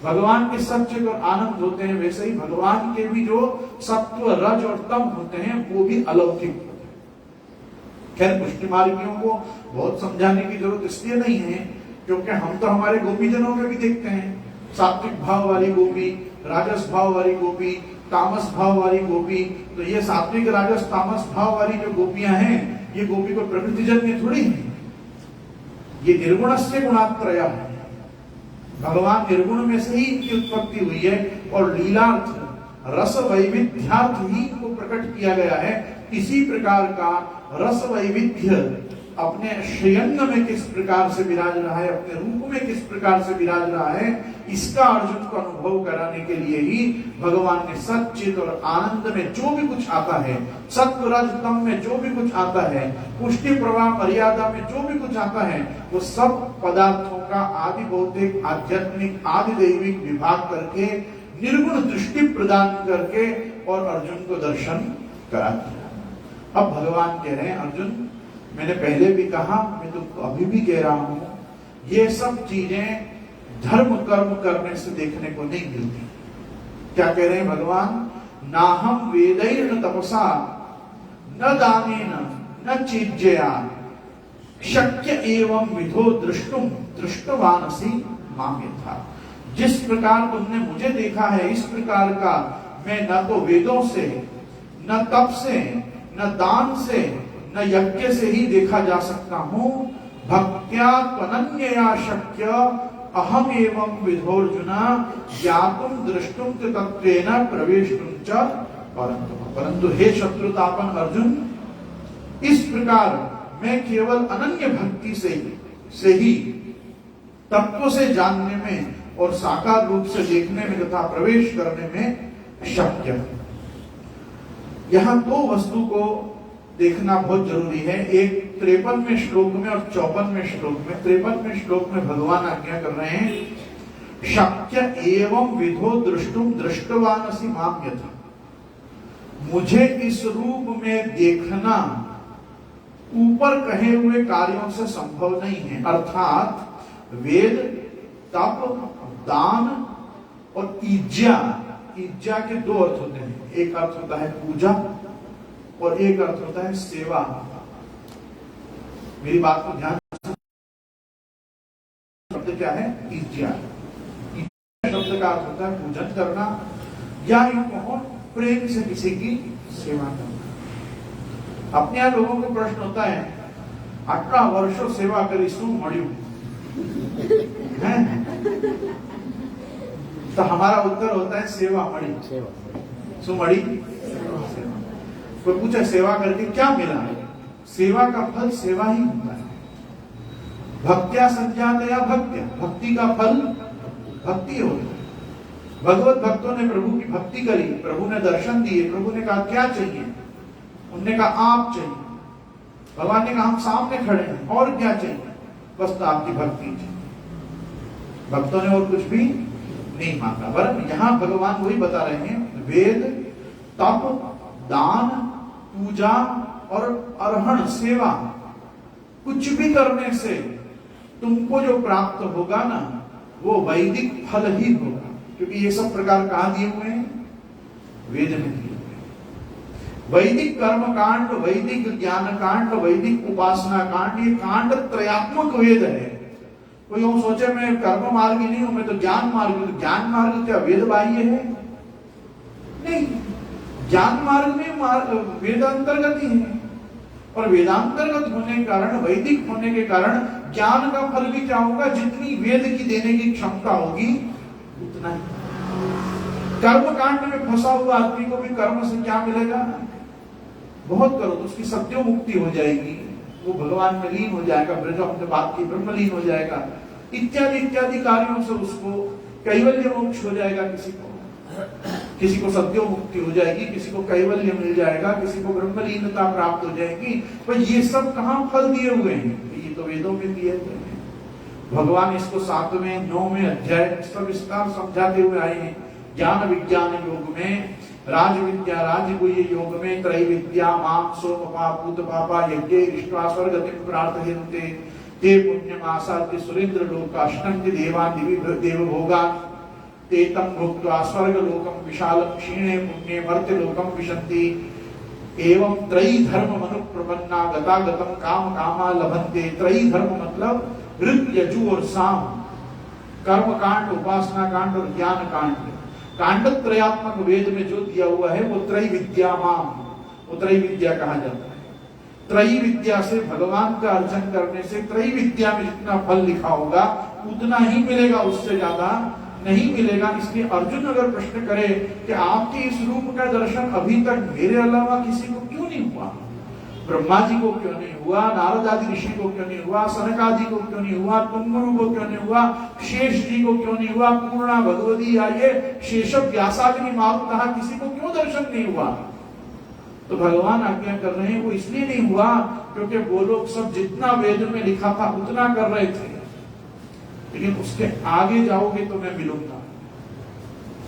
A: भगवान के सत्य और आनंद होते हैं, वैसे ही भगवान के भी जो सत्व रज और तम होते हैं वो भी अलौकिक होते हैं। खैर पुष्टि मार्गियों को बहुत समझाने की जरूरत इसलिए नहीं है क्योंकि हम तो हमारे गोपी जनों में भी देखते हैं, सात्विक भाव वाली गोपी, राजस भाव वाली गोपी, तामस भाव वाली गोपी। तो ये सात्विक राजस तामस भाव वाली जो गोपियां हैं, ये गोपी को प्रकृति जन्य थोड़ी है, ये निर्गुणस्य गुणात्रय है। भगवान निर्गुण में से ही इनकी उत्पत्ति हुई है और लीलार्थ रस वैविध्यार्थ ही इनको प्रकट किया गया है। इसी प्रकार का रस वैविध्य अपने श्रेयंग में किस प्रकार से विराज रहा है, अपने रूप में किस प्रकार से विराज रहा है, इसका अर्जुन को अनुभव कराने के लिए ही भगवान ने सच्चित और आनंद में जो भी कुछ आता है, सत्व रज तम में जो भी कुछ आता है, पुष्टि प्रवाह मर्यादा में जो भी कुछ आता है, वो सब पदार्थों का आदि भौतिक आध्यात्मिक आदि दैविक विभाग करके निर्गुण दृष्टि प्रदान करके और अर्जुन को दर्शन करा दिया। अब भगवान कह रहे हैं अर्जुन, मैंने पहले भी कहा, मैं तुमको अभी भी कह रहा हूं, ये सब चीजें धर्म कर्म करने से देखने को नहीं मिलती। क्या कह रहे हैं भगवान? ना हम वेदैन तपसा न दानेन न चीज्यया शक्य एवं विधो दृष्टुम दृष्टवानसि माम यथा। जिस प्रकार तुमने मुझे देखा है इस प्रकार का मैं न तो वेदों से, न तप से, न दान से, न यज्ञ से ही देखा जा सकता हूं। भक्त्या त्वनन्यया शक्य अहम एवं विधोर्जुना ज्ञातुम दृष्टुम च तत्वेन प्रवेशुम च परंतु हे शत्रुतापन अर्जुन, इस प्रकार मैं केवल अनन्य भक्ति से ही तत्व से जानने में और साकार रूप से देखने में तथा प्रवेश करने में शक्य है। यहां दो वस्तु को देखना बहुत जरूरी है। एक 53वें श्लोक में और 54वें श्लोक में। 53वें श्लोक में भगवान आज्ञा कर रहे हैं शक्य एवं विधो दृष्टुम दृष्टवानसि माम यथा। मुझे इस रूप में देखना ऊपर कहे हुए कार्यों से संभव नहीं है। अर्थात वेद, तप, दान और ईज्जा, ईज्जा के दो अर्थ होते हैं। एक अर्थ होता है पूजा और एक अर्थ होता है सेवा। मेरी बात को ध्यान से, शब्द क्या है? ईज्जा। शब्द का अर्थ होता है पूजन करना या यूं कहो प्रेम से किसी की सेवा करना। अपने यहाँ लोगों को प्रश्न होता है, 18 वर्षों सेवा करी शू मड़्यू है? तो हमारा उत्तर होता है सेवा मड़ी। शू मड़ी? कोई पूछा सेवा करके क्या मिला? सेवा का फल सेवा ही होता है। भक्त्या संज्ञातया भक्त्या, भक्ति का फल भक्ति होता है। भगवत भक्तों ने प्रभु की भक्ति करी, प्रभु ने दर्शन दिए, प्रभु ने कहा क्या चाहिए? उन्होंने कहा आप चाहिए। भगवान ने कहा हम सामने खड़े हैं, और क्या चाहिए? बस तो आपकी भक्ति चाहिए। भक्तों ने और कुछ भी नहीं मांगा। वरन यहां भगवान वही बता रहे हैं, वेद, तप, दान, पूजा और अर्हण सेवा, कुछ भी करने से तुमको जो प्राप्त होगा ना, वो वैदिक फल ही होगा। क्योंकि ये सब प्रकार कहां दिए हुए हैं? वेद में दिए हुए हैं। वैदिक कर्म कांड, वैदिक ज्ञान कांड, वैदिक उपासना कांड, ये कांड त्रयात्मक वेद है। कोई यूं सोचे मैं कर्म मार्ग ही नहीं हूं, मैं तो ज्ञान मार्ग हूं। तो ज्ञान मार्ग क्या वेद बाह्य है? नहीं, ज्ञान मार्ग में वेदांतर्गत ही है। और वेदांतर्गत होने के कारण, वैदिक होने के कारण ज्ञान का फल भी क्या होगा? जितनी वेद की देने की क्षमता होगी उतना ही। कर्म कांड में फंसा हुआ आदमी को भी कर्म से क्या मिलेगा? बहुत करो तो उसकी सत्यो मुक्ति हो जाएगी, वो भगवान में लीन हो जाएगा, ब्रज हमने बात की ब्रह्मलीन हो जाएगा, इत्यादि इत्यादि कार्यों से उसको कैवल्य मोक्ष हो जाएगा, किसी को सत्यो मुक्ति हो जाएगी, किसी को कैवल्य मिल जाएगा, किसी को ब्रह्मलीनता प्राप्त हो जाएगी। पर ये सब कहाँ फल दिए हुए हैं? ये तो वेदों में दिए हुए हैं। भगवान इसको 7वें 9वें अध्याय सविस्तार समझाते हुए आए हैं। ज्ञान विज्ञान योग में, राज विद्या राजगुह्य योग में, त्रैविद्या माम सोमपा पूत पापा यज्ञ इष्ट्वा स्वर्गतिं प्रार्थयन्ते ते पुण्यमासाद्य सुरेंद्र लोकाष्टं देवान् देव भोगान् ते तं भुक्त्वा स्वर्गलोकं विशालं क्षीणे पुण्ये मर्त्यलोकं विशन्ति। एवं त्रयी धर्म मनुप्रपन्ना गतागतं काम कामा लभन्ते। त्रयी धर्म मतलब ऋग यजु और साम, कर्म कांड, उपासना कांड और ज्ञान कांड। कांडत्रयात्मक वेद में जो दिया हुआ है वो त्रयी विद्या माम, वो त्रयी विद्या कहा जाता है। त्रयी विद्या से भगवान का अर्चन करने से त्रयी विद्या में जितना फल लिखा होगा उतना ही मिलेगा, उससे ज्यादा नहीं मिलेगा। इसलिए अर्जुन अगर प्रश्न करे कि आपके इस रूप का दर्शन अभी तक मेरे अलावा किसी को क्यों नहीं हुआ, ब्रह्मा जी को क्यों नहीं हुआ, नारद आदि ऋषि को क्यों नहीं हुआ, सनक आदि को क्यों नहीं हुआ, तुम्बरु को क्यों नहीं हुआ, शेष जी को क्यों नहीं हुआ, पूर्णा भगवती आइए शेष व्यासाग्नि मारुतः किसी को क्यों दर्शन नहीं हुआ? तो भगवान आज्ञा कर रहे हैं वो इसलिए नहीं हुआ क्योंकि वो लोग सब जितना वेद में लिखा था उतना कर रहे थे, लेकिन उसके आगे जाओगे तो मैं मिलूंगा,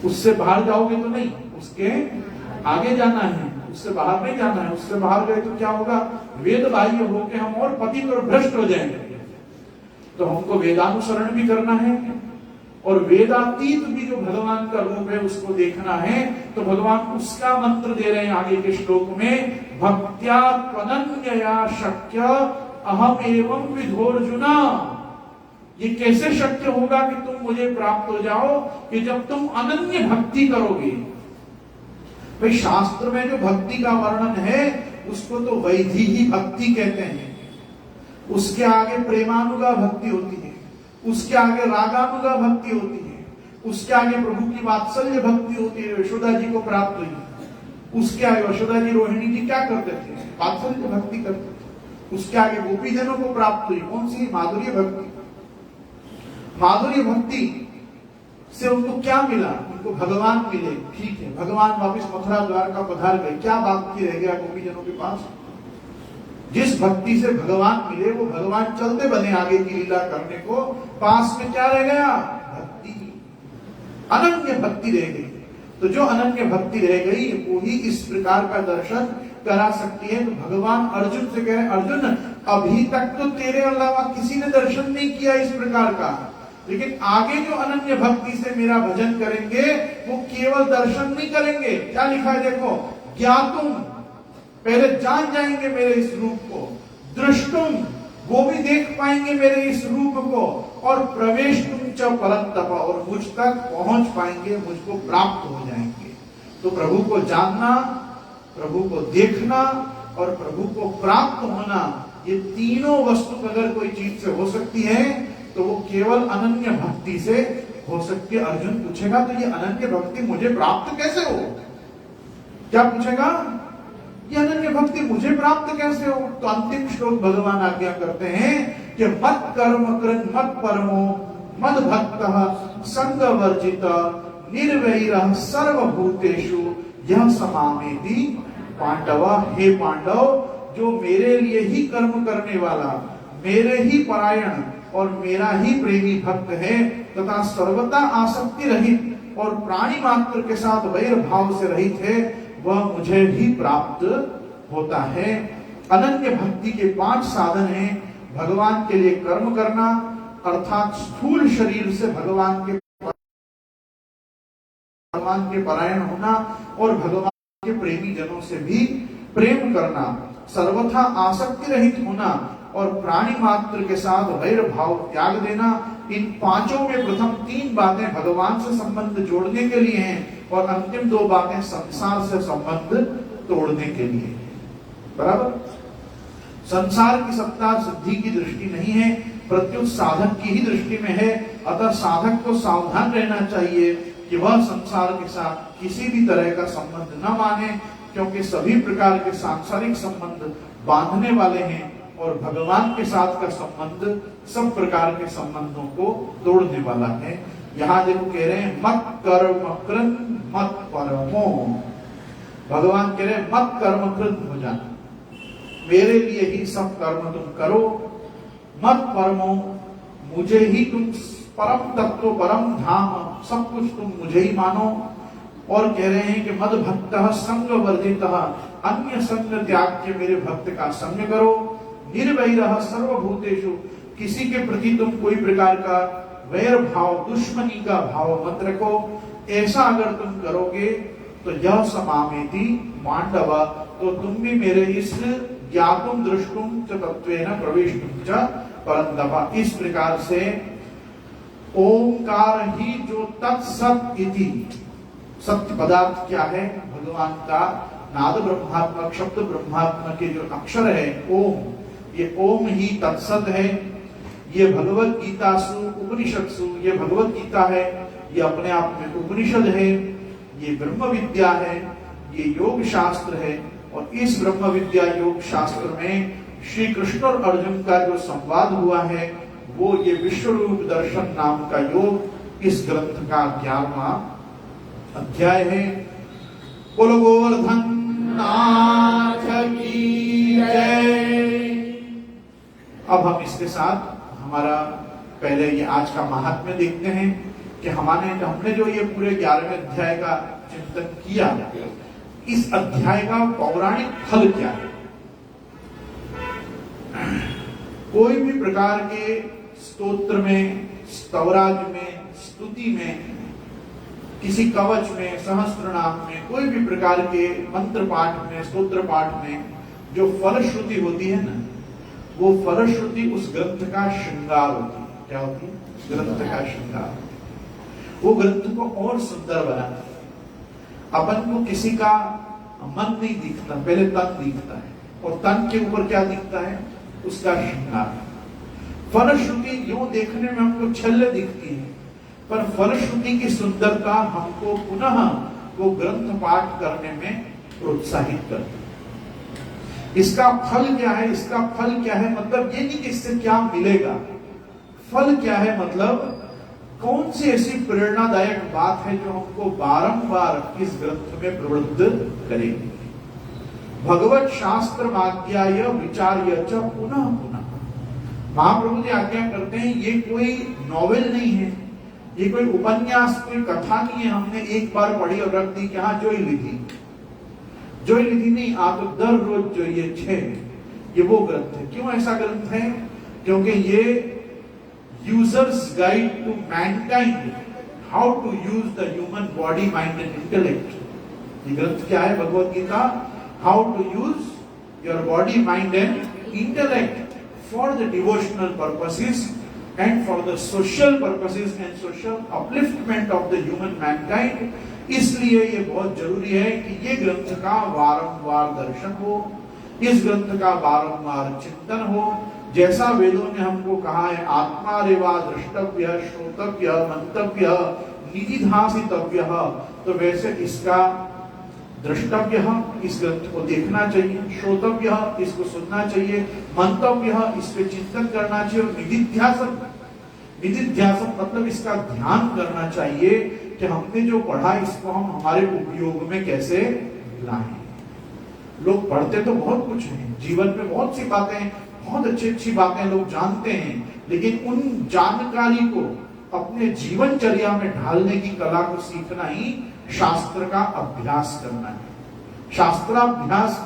A: उससे बाहर जाओगे तो नहीं, उसके आगे जाना है, उससे बाहर नहीं जाना है। उससे बाहर गए तो क्या होगा? वेद बाह्य होके हम और पतित और भ्रष्ट हो जाएंगे। तो हमको वेदानुसरण भी करना है और वेदातीत भी जो भगवान का रूप है उसको देखना है। तो भगवान उसका मंत्र दे रहे हैं आगे के श्लोक में, भक्त्या त्वनन्यया शक्य अहम एवं विधोर्जुना। ये कैसे शक्य होगा कि तुम मुझे प्राप्त हो जाओ? कि जब तुम अनन्य भक्ति करोगे। भाई शास्त्र में जो भक्ति का वर्णन है उसको तो वैधि भक्ति कहते हैं, उसके आगे प्रेमानुगा भक्ति होती है, उसके आगे रागानुगा भक्ति होती है, उसके आगे प्रभु की वात्सल्य भक्ति होती है, यशोदा जी को प्राप्त हुई। उसके आगे यशोदा जी रोहिणी जी क्या करते थे? वात्सल्य भक्ति करते थे। उसके आगे गोपी जनों को प्राप्त हुई कौन सी? माधुर्य भक्ति। माधुर्य भक्ति से उनको क्या मिला? उनको भगवान मिले, ठीक है, भगवान वापिस मथुरा द्वारका पधार गए, क्या बाकी रह गया गोपी जनों के पास? जिस भक्ति से भगवान मिले वो भगवान चलते बने आगे की लीला करने को, पास में क्या रह गया? भक्ति, अनन्य भक्ति रह गई। तो जो अनन्य भक्ति रह गई वो ही इस प्रकार का दर्शन करा सकती है। तो भगवान अर्जुन से कह रहे, अर्जुन अभी तक तो तेरे अलावा किसी ने दर्शन नहीं किया इस प्रकार का, लेकिन आगे जो अनन्य भक्ति से मेरा भजन करेंगे वो केवल दर्शन नहीं करेंगे। क्या लिखा है देखो, ज्ञातुम, पहले जान जाएंगे मेरे इस रूप को, दृष्टुम, वो भी देख पाएंगे मेरे इस रूप को, और प्रवेशुम च परंतप, और मुझ तक पहुंच पाएंगे, मुझको प्राप्त हो जाएंगे। तो प्रभु को जानना, प्रभु को देखना और प्रभु को प्राप्त होना, ये तीनों वस्तु अगर कोई चीज से हो सकती है तो वो केवल अनन्य भक्ति से हो सकती है। अर्जुन पूछेगा तो ये अनन्य भक्ति मुझे प्राप्त कैसे हो? क्या पूछेगा? ये अनन्य भक्ति मुझे प्राप्त कैसे हो? तो अंतिम श्लोक भगवान आज्ञा करते हैं कि मत कर्म कृन मत परमो मद भक्त संग वर्जित निर्वैरः सर्वभूतेषु यह समामेति पांडव। हे पांडव, जो मेरे लिए ही कर्म करने वाला, मेरे ही परायण और मेरा ही प्रेमी भक्त है तथा सर्वथा आसक्ति रहित और प्राणी मात्र के साथ वैर भाव से रहित है, वह मुझे ही प्राप्त होता है। अनन्य भक्ति के 5 साधन हैं। भगवान के लिए कर्म करना, अर्थात स्थूल शरीर से भगवान के परायण होना और भगवान के प्रेमी जनों से भी प्रेम करना, सर्वथा आसक्ति रहित होना और प्राणी मात्र के साथ वैर भाव त्याग देना। इन 5 में प्रथम 3 बातें भगवान से संबंध जोड़ने के लिए हैं और अंतिम 2 बातें संसार से संबंध तोड़ने के लिए। बराबर? संसार की सत्ता सिद्धि की दृष्टि नहीं है, प्रत्युत साधक की ही दृष्टि में है। अतः साधक को सावधान रहना चाहिए कि वह संसार के साथ किसी भी तरह का संबंध न माने, क्योंकि सभी प्रकार के सांसारिक संबंध बांधने वाले हैं और भगवान के साथ का संबंध सब प्रकार के संबंधों को तोड़ने वाला है। यहाँ देखो कह रहे हैं मत कर्म कृन मत परमो। भगवान कह रहे हैं मत कर्म कृन हो जाना, मेरे लिए ही सब कर्म तुम करो। मत परमो, मुझे ही तुम परम तत्व परम धाम सब कुछ तुम मुझे ही मानो। और कह रहे हैं कि मद भक्त संग वर्जित, अन्य संग त्याग के मेरे भक्त का संग करो। निर्वैर सर्वभूतेषु, किसी के प्रति तुम कोई प्रकार का वैर भाव दुश्मनी का भाव मत रखो। ऐसा अगर तुम करोगे तो यह समामेति मांडव, तो तुम भी मेरे इस ज्ञातुम दृष्टुम च तत्वेन प्रवेशुम च परंतप। इस प्रकार से ओंकार ही जो तत्सत इति, सत्य पदार्थ क्या है? भगवान का नाद ब्रह्मात्मक शब्द ब्रह्मात्मक के जो अक्षर है ओम, ये ओम ही तत्सत है। ये भगवत गीता सु उपनिषद ये भगवत गीता है, ये अपने आप में उपनिषद है, ये ब्रह्म विद्या है, ये योग शास्त्र है। और इस ब्रह्म विद्या योग शास्त्र में श्री कृष्ण और अर्जुन का जो संवाद हुआ है वो ये विश्व रूप दर्शन नाम का योग इस ग्रंथ का 11वां अध्याय है। बोलो गोवर्धन नाथ की जय। अब हम इसके साथ हमारा पहले ये आज का महात्म्य देखते हैं कि हमने जो ये पूरे 11वें अध्याय का चिंतन किया, इस अध्याय का पौराणिक फल क्या है। कोई भी प्रकार के स्तोत्र में, स्तवराज में, स्तुति में, किसी कवच में, सहस्त्रनाम में, कोई भी प्रकार के मंत्र पाठ में, स्तोत्र पाठ में जो फलश्रुति होती है ना, वो फलश्रुति उस ग्रंथ का श्रृंगार होती है। क्या होती है? ग्रंथ का श्रृंगार। वो ग्रंथ को और सुंदर बनाता है। अपन को किसी का मन नहीं दिखता, पहले तन दिखता है, और तन के ऊपर क्या दिखता है? उसका श्रृंगार। फलश्रुति यूं देखने में हमको छल्ले दिखती है, पर फलश्रुति की सुंदरता हमको पुनः वो ग्रंथ पाठ करने में प्रोत्साहित करती है। इसका फल क्या है? इसका फल क्या है मतलब ये नहीं कि इससे क्या मिलेगा, फल क्या है मतलब कौन सी ऐसी प्रेरणादायक बात है जो हमको बारंबार इस ग्रंथ में प्रवृत्त करेगी। भगवत शास्त्र आज्ञाय विचार्य च पुनः पुनः। महाप्रभु जी आज्ञा करते हैं ये कोई नॉवेल नहीं है, ये कोई उपन्यास, कोई कथा नहीं है हमने एक बार पढ़ी और रख दी कि हाँ जो ही लिखी नहीं। आप तो दर रोज जो ये 6 ये वो ग्रंथ है। क्यों ऐसा ग्रंथ है? क्योंकि ये users guide to mankind how to use the human body mind and intellect. ये ग्रंथ क्या है? Bhagavad Gita, how to use your body mind and intellect for the devotional purposes and for the social purposes and social upliftment of the human mankind। इसलिए ये बहुत जरूरी है कि ये ग्रंथ का बारंबार दर्शन हो, इस ग्रंथ का बारंबार चिंतन हो। जैसा वेदों ने हमको कहा है आत्मा रेवा द्रष्टव्य श्रोतव्य मंतव्य निधिध्यासितव्य, तो वैसे इसका द्रष्टव्य इस ग्रंथ को देखना चाहिए, श्रोतव्य इसको सुनना चाहिए, मंतव्य इस पे चिंतन करना चाहिए, और निधिध्यासन मतलब इसका ध्यान करना चाहिए कि हमने जो पढ़ा इसको हम हमारे उपयोग में कैसे लाएं। लोग पढ़ते तो बहुत कुछ है, जीवन में बहुत सी बातें, बहुत अच्छी बातें लोग जानते हैं, लेकिन उन जानकारी को अपने जीवनचर्या में ढालने की कला को सीखना ही शास्त्र का अभ्यास करना है। शास्त्राभ्यास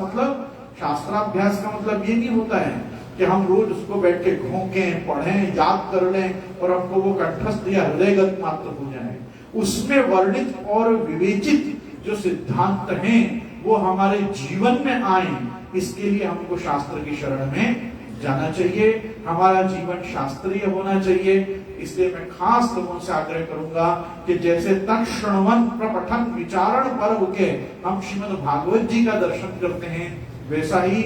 A: का मतलब ये नहीं होता है कि हम रोज उसको बैठ के घोंकें, पढ़ें, याद कर लें और हमको वो कंठस्थ या हृदयगत मात्र हो जाए। उसमें वर्णित और विवेचित जो सिद्धांत हैं वो हमारे जीवन में आए, इसके लिए हमको शास्त्र की शरण में जाना चाहिए। हमारा जीवन शास्त्रीय होना चाहिए। इसलिए मैं खास लोगों से आग्रह करूंगा कि जैसे तत्श्रवण प्रपठन विचारण पर्व के हम श्रीमद् भागवत जी का दर्शन करते हैं, वैसा ही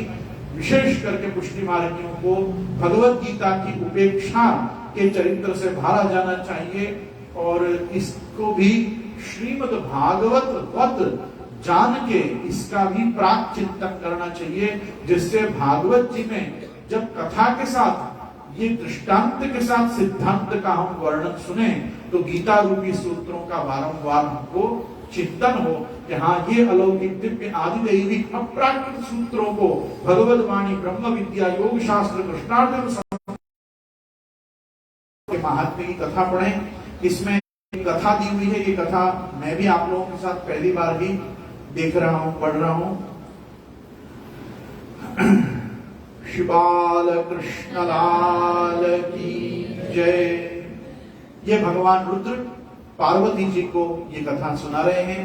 A: विशेष करके पुष्टि मार्गियों को भगवत गीता की उपेक्षा के चरित्र से भरा जाना चाहिए और इसको भी श्रीमद् भागवत वत जान के इसका भी प्राक चिंतन करना चाहिए, जिससे भागवत जी में जब कथा के साथ ये दृष्टांत के साथ सिद्धांत का हम वर्णन सुने तो गीता रूपी सूत्रों का बारंबार हमको चिंतन हो कि हाँ, ये अलौकिक दिव्य आदि दैविक अप्राकृत सूत्रों को भगवद वाणी, ब्रह्म विद्या, योग शास्त्र, कृष्णार्जुन के महात्म्य की कथा पढ़ें। इसमें कथा दी हुई है, ये कथा मैं भी आप लोगों के साथ पहली बार ही देख रहा हूं, पढ़ रहा हूं। शिवाल कृष्ण लाल की जय। ये भगवान रुद्र पार्वती जी को ये कथा सुना रहे हैं।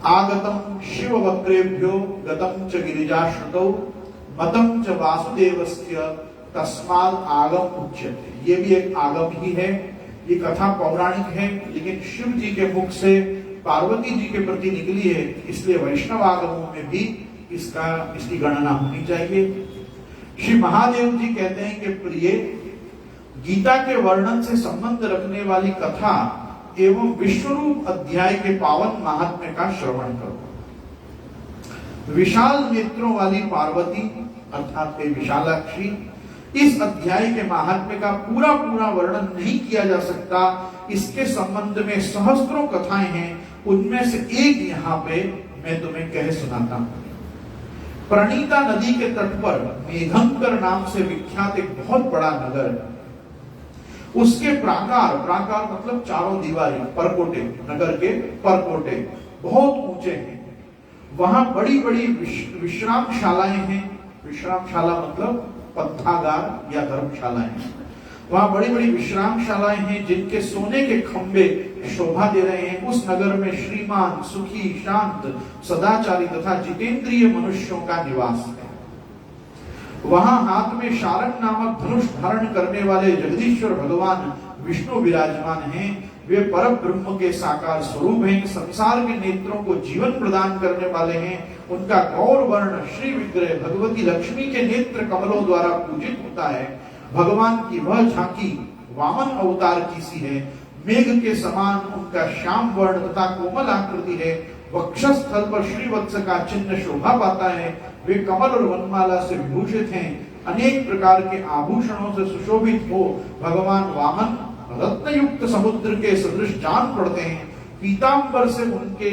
A: आगतम शिव वक्रेभ्यो गतम च गिरिजाश्रुतौ मतम च वासुदेवस्य तस्माद आगम उच्यते। ये भी एक आगम ही है, ये कथा पौराणिक है, लेकिन शिव जी के मुख से पार्वती जी के प्रति निकली है, इसलिए वैष्णव आगमों में भी इसकी गणना होनी चाहिए। श्री महादेव जी कहते हैं कि प्रिय, गीता के वर्णन से संबंध रखने वाली कथा एवं विश्वरूप अध्याय के पावन महात्म्य का श्रवण करो। विशाल नेत्रों वाली पार्वती अर्थात विशालाक्षी, इस अध्याय के महात्म्य का पूरा वर्णन नहीं किया जा सकता। इसके संबंध में सहस्त्रों कथाएं हैं, उनमें से एक यहाँ पे मैं तुम्हें कह सुनाता हूं। प्रणीता नदी के तट पर मेघंकर नाम से विख्यात एक बहुत बड़ा नगर है। उसके प्राकार मतलब चारों दीवारें, परकोटे, नगर के परकोटे बहुत ऊंचे हैं। वहां बड़ी बड़ी विश्रामशालाएं हैं। विश्रामशाला मतलब पंथागार या धर्मशालाएं। वहां बड़ी बड़ी विश्रामशालाएं हैं जिनके सोने के खंबे शोभा दे रहे हैं। उस नगर में श्रीमान, सुखी, शांत, सदाचारी तथा जितेंद्रिय मनुष्यों का निवास है। वहां हाथ में शारंग नामक धनुष धारण करने वाले जगदीश्वर भगवान विष्णु विराजमान हैं। वे परम ब्रह्म के साकार स्वरूप हैं। संसार के नेत्रों को जीवन प्रदान करने वाले हैं। उनका गौर वर्ण श्री विग्रह भगवती लक्ष्मी के नेत्र कमलों द्वारा पूजित होता है। भगवान की वह झांकी वामन अवतार की सी है। मेघ के समान उनका श्याम वर्ण तथा कोमल आकृति है। वक्षस्थल पर श्रीवत्स का चिन्ह शोभा पाता है। वे कमल और वनमाला से विभूषित हैं। अनेक प्रकार के आभूषणों से सुशोभित हो भगवान वामन रत्न युक्त समुद्र के सदृश जान पड़ते हैं। पीतांबर से उनके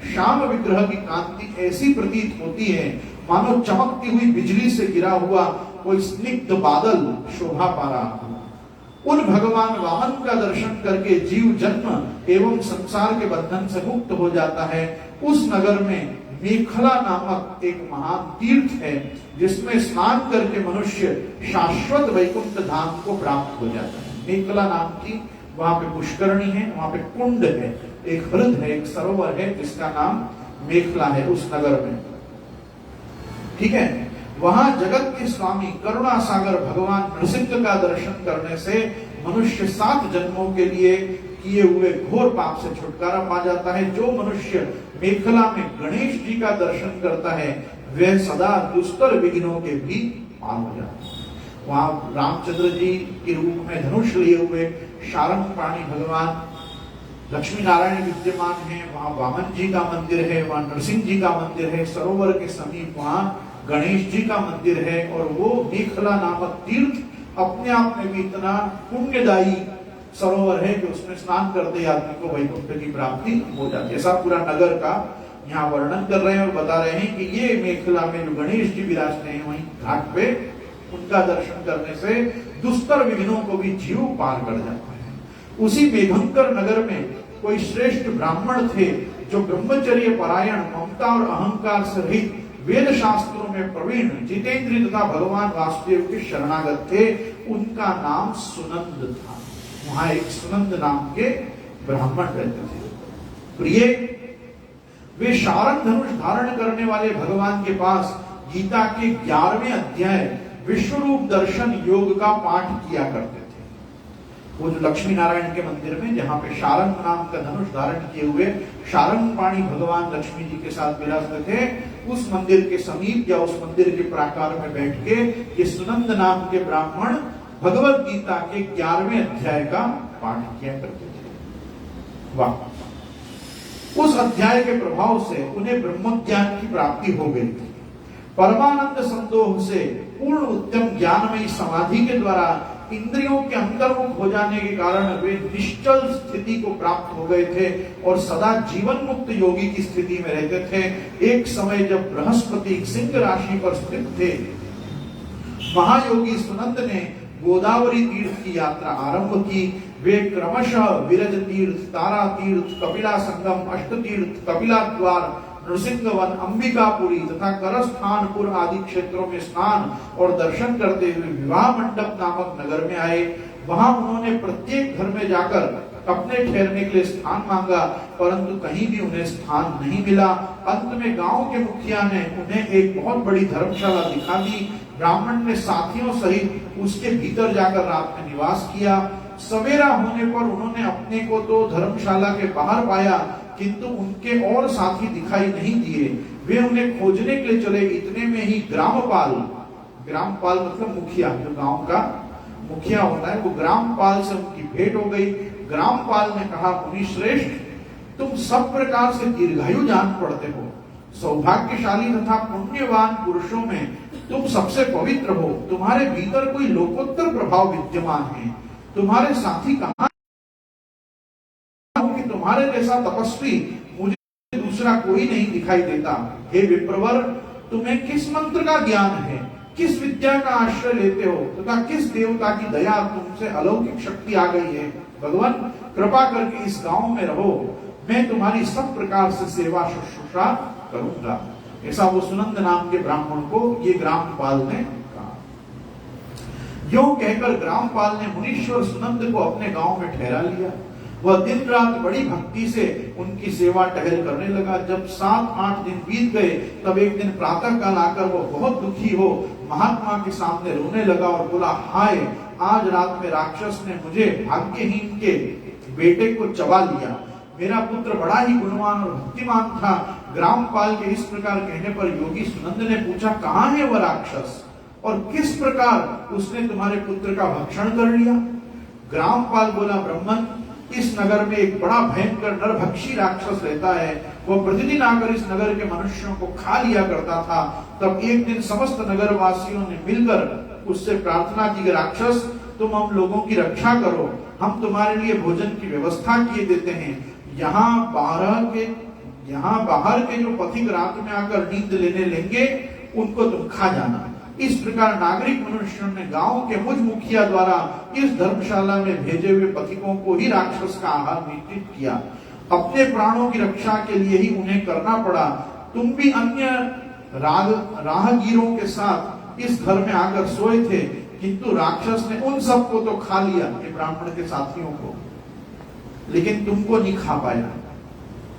A: श्याम विग्रह की कांति ऐसी प्रतीत होती है मानो चमकती हुई बिजली से गिरा हुआ कोई स्निग्ध बादल शोभा पा रहा हो। उन भगवान वामन का दर्शन करके जीव जन्म एवं संसार के बंधन से मुक्त हो जाता है। उस नगर में मेखला नामक एक महान तीर्थ है जिसमें स्नान करके मनुष्य शाश्वत वैकुंठ धाम को प्राप्त हो जाता है। मेखला नाम की वहां पे पुष्करणी है, वहां पे कुंड है, एक हृद है, एक सरोवर है जिसका नाम मेखला है उस नगर में। ठीक है, वहां जगत के स्वामी करुणा सागर भगवान नृसिंह का दर्शन करने से मनुष्य 7 जन्मों के लिए किए हुए घोर पाप से छुटकारा पा जाता है। जो मनुष्य मेखला में गणेश जी का दर्शन करता है वह सदा दुस्तर विघ्नों के भी पार हो जाता है। वहां रामचंद्र जी के रूप में धनुष लिए हुए शारंग प्राणी भगवान लक्ष्मी नारायण विद्यमान है। वहां वामन जी का मंदिर है, वहां नरसिंह जी का मंदिर है। सरोवर के समीप वहां गणेश जी का मंदिर है। और वो मेखला नामक तीर्थ अपने आप में भी इतना पुण्यदायी सरोवर है कि उसमें स्नान करते आदमी को वैकुंठ की प्राप्ति हो जाती है। ऐसा पूरा नगर का यहाँ वर्णन कर रहे हैं और बता रहे हैं कि ये मेखला में जो गणेश जी विराजते हैं वहीं घाट पे उनका दर्शन करने से दुस्तर विघ्नों को भी जीव पार कर जाता है। उसी मेघंकर नगर में कोई श्रेष्ठ ब्राह्मण थे जो ब्रह्मचर्य परायण, ममता और अहंकार सहित वेद शास्त्रों में प्रवीण, जितेंद्रिय तथा भगवान वासुदेव के शरणागत थे। उनका नाम सुनंद था। वहां एक सुनंद नाम के ब्राह्मण रहते थे। प्रिय, वे शारंग धनुष धारण करने वाले भगवान के पास गीता के 11वें अध्याय विश्वरूप दर्शन योग का पाठ किया करते थे। वो जो लक्ष्मी नारायण के मंदिर में जहां पे शारंग नाम का धनुष धारण किए हुए शारंग पाणी भगवान लक्ष्मी जी के साथ विराजते थे, उस मंदिर के समीप या उस मंदिर के प्राकार में बैठ के ये सुनंद नाम के ब्राह्मण भगवत गीता के 11वें अध्याय का पाठ किया करते थे। वाह, उस अध्याय के प्रभाव से उन्हें ब्रह्म ज्ञान की प्राप्ति हो गई थी। परमानंद संदोह से पूर्ण उत्तम ज्ञानमयी समाधि के द्वारा इंद्रियों के अंतर्मुख हो जाने के कारण वे निश्चल स्थिति को प्राप्त हो गए थे और सदा जीवन मुक्त योगी की स्थिति में रहते थे। एक समय जब बृहस्पति सिंह राशि पर स्थित थे, महायोगी सुनंद ने गोदावरी तीर्थ की यात्रा आरंभ की। वे क्रमशः विरज तीर्थ, तारा तीर्थ, कपिला संगम, अष्ट तीर्थ, कपिला द्वार, नृसिंहवन, अंबिकापुरी तथा करस्थानपुर आदि क्षेत्रों में स्नान और दर्शन करते हुए विवाह मंडप नामक नगर में आए। वहां उन्होंने प्रत्येक घर में जाकर अपने ठहरने के लिए स्थान मांगा, परंतु कहीं भी उन्हें स्थान नहीं मिला। अंत में गांव के मुखिया ने उन्हें एक बहुत बड़ी धर्मशाला दिखा दी। ब्राह्मण ने साथियों सहित उसके भीतर जाकर रात में निवास किया। सवेरा होने पर उन्होंने अपने को तो धर्मशाला के बाहर पाया, किंतु उनके और साथी दिखाई नहीं दिए। वे उन्हें खोजने के लिए चले। इतने में ही ग्रामपाल मतलब मुखिया, जो गांव का मुखिया होता है, वो ग्रामपाल से उनकी भेंट हो गई। ग्रामपाल ने कहा, मुनि श्रेष्ठ, तुम सब प्रकार से दीर्घायु जान पड़ते हो। सौभाग्यशाली तथा पुण्यवान पुरुषों में तुम सबसे पवित्र हो। तुम्हारे भीतर कोई लोकोत्तर प्रभाव विद्यमान है। तुम्हारे साथी कहाँ? कि तुम्हारे जैसा तपस्वी मुझे दूसरा कोई नहीं दिखाई देता। हे विप्रवर, तुम्हें किस मंत्र का ज्ञान है, किस विद्या का आश्रय लेते हो तथा किस देवता की दया तुमसे अलौकिक शक्ति आ गई है? भगवान, कृपा करके इस गांव में रहो, मैं तुम्हारी सब प्रकार से सेवा शुश्रूषा करूंगा। ऐसा वो सुनंद नाम के ब्राह्मण को ये ग्रामपाल ने कहा। यूं कहकर ग्रामपाल ने मुनीश्वर सुनंद को अपने गांव में ठहरा लिया। वह दिन रात बड़ी भक्ति से उनकी सेवा टहल करने लगा। जब 7-8 दिन बीत गए, तब एक दिन प्रातः काल आकर वह बहुत दुखी हो महात्मा के सामने रोने लगा और बोला, हाय, आज रात में राक्षस ने मुझे भाग्यहीन के बेटे को चबा लिया। मेरा पुत्र बड़ा ही गुणवान और भक्तिमान था। ग्रामपाल के इस प्रकार कहने पर योगी सुनंद ने पूछा, कहाँ है वह राक्षस और किस प्रकार उसने तुम्हारे पुत्र का भक्षण कर लिया? ग्रामपाल बोला, ब्राह्मण, इस नगर में एक बड़ा भयंकर नरभक्षी राक्षस रहता है। वह प्रतिदिन आकर इस नगर के मनुष्यों को खा लिया करता था। तब एक दिन समस्त नगर वासियों ने मिलकर उससे प्रार्थना की, राक्षस, तुम हम लोगों की रक्षा करो, हम तुम्हारे लिए भोजन की व्यवस्था किए देते हैं। यहाँ बाहर के जो पथिक रात में आकर नींद लेने लेंगे, उनको तुम खा जाना। इस प्रकार नागरिक मनुष्यों ने गांव के मुझ मुखिया द्वारा इस धर्मशाला में भेजे हुए पथिकों को ही राक्षस का आहार निश्चित किया। अपने प्राणों की रक्षा के लिए ही उन्हें करना पड़ा। तुम भी अन्य राहगीरों के साथ इस घर में आकर सोए थे, किंतु राक्षस ने उन सबको तो खा लिया, ये ब्राह्मण के साथियों को, लेकिन तुमको नहीं खा पाया।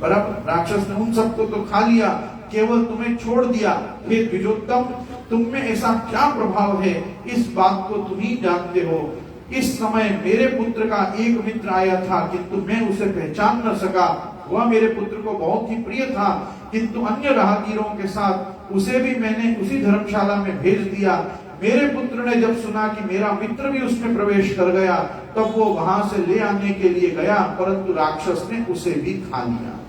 A: बराबर, राक्षस ने उन सबको तो खा लिया, केवल तुम्हें छोड़ दिया। हे द्विजोत्तम, तुम में ऐसा क्या प्रभाव है, इस बात को तुम ही जानते हो। इस समय मेरे पुत्र का एक मित्र आया था, किंतु मैं उसे पहचान न सका। वह मेरे पुत्र को बहुत ही प्रिय था, किंतु अन्य राहगीरों के साथ उसे भी मैंने उसी धर्मशाला में भेज दिया। मेरे पुत्र ने जब सुना कि मेरा मित्र भी उसमें प्रवेश कर गया, तब वो वहां से ले आने के लिए गया, परंतु राक्षस ने उसे भी खा लिया।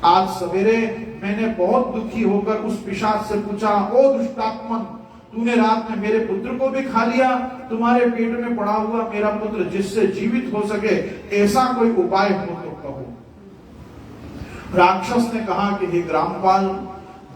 A: आज सवेरे मैंने बहुत दुखी होकर उस पिशाच से पूछा, ओ दुष्टात्मन, तूने रात में मेरे पुत्र को भी खा लिया? तुम्हारे पेट में पड़ा हुआ मेरा पुत्र जिससे जीवित हो सके, ऐसा कोई उपाय हो तो कहो। राक्षस ने कहा कि हे ग्रामपाल,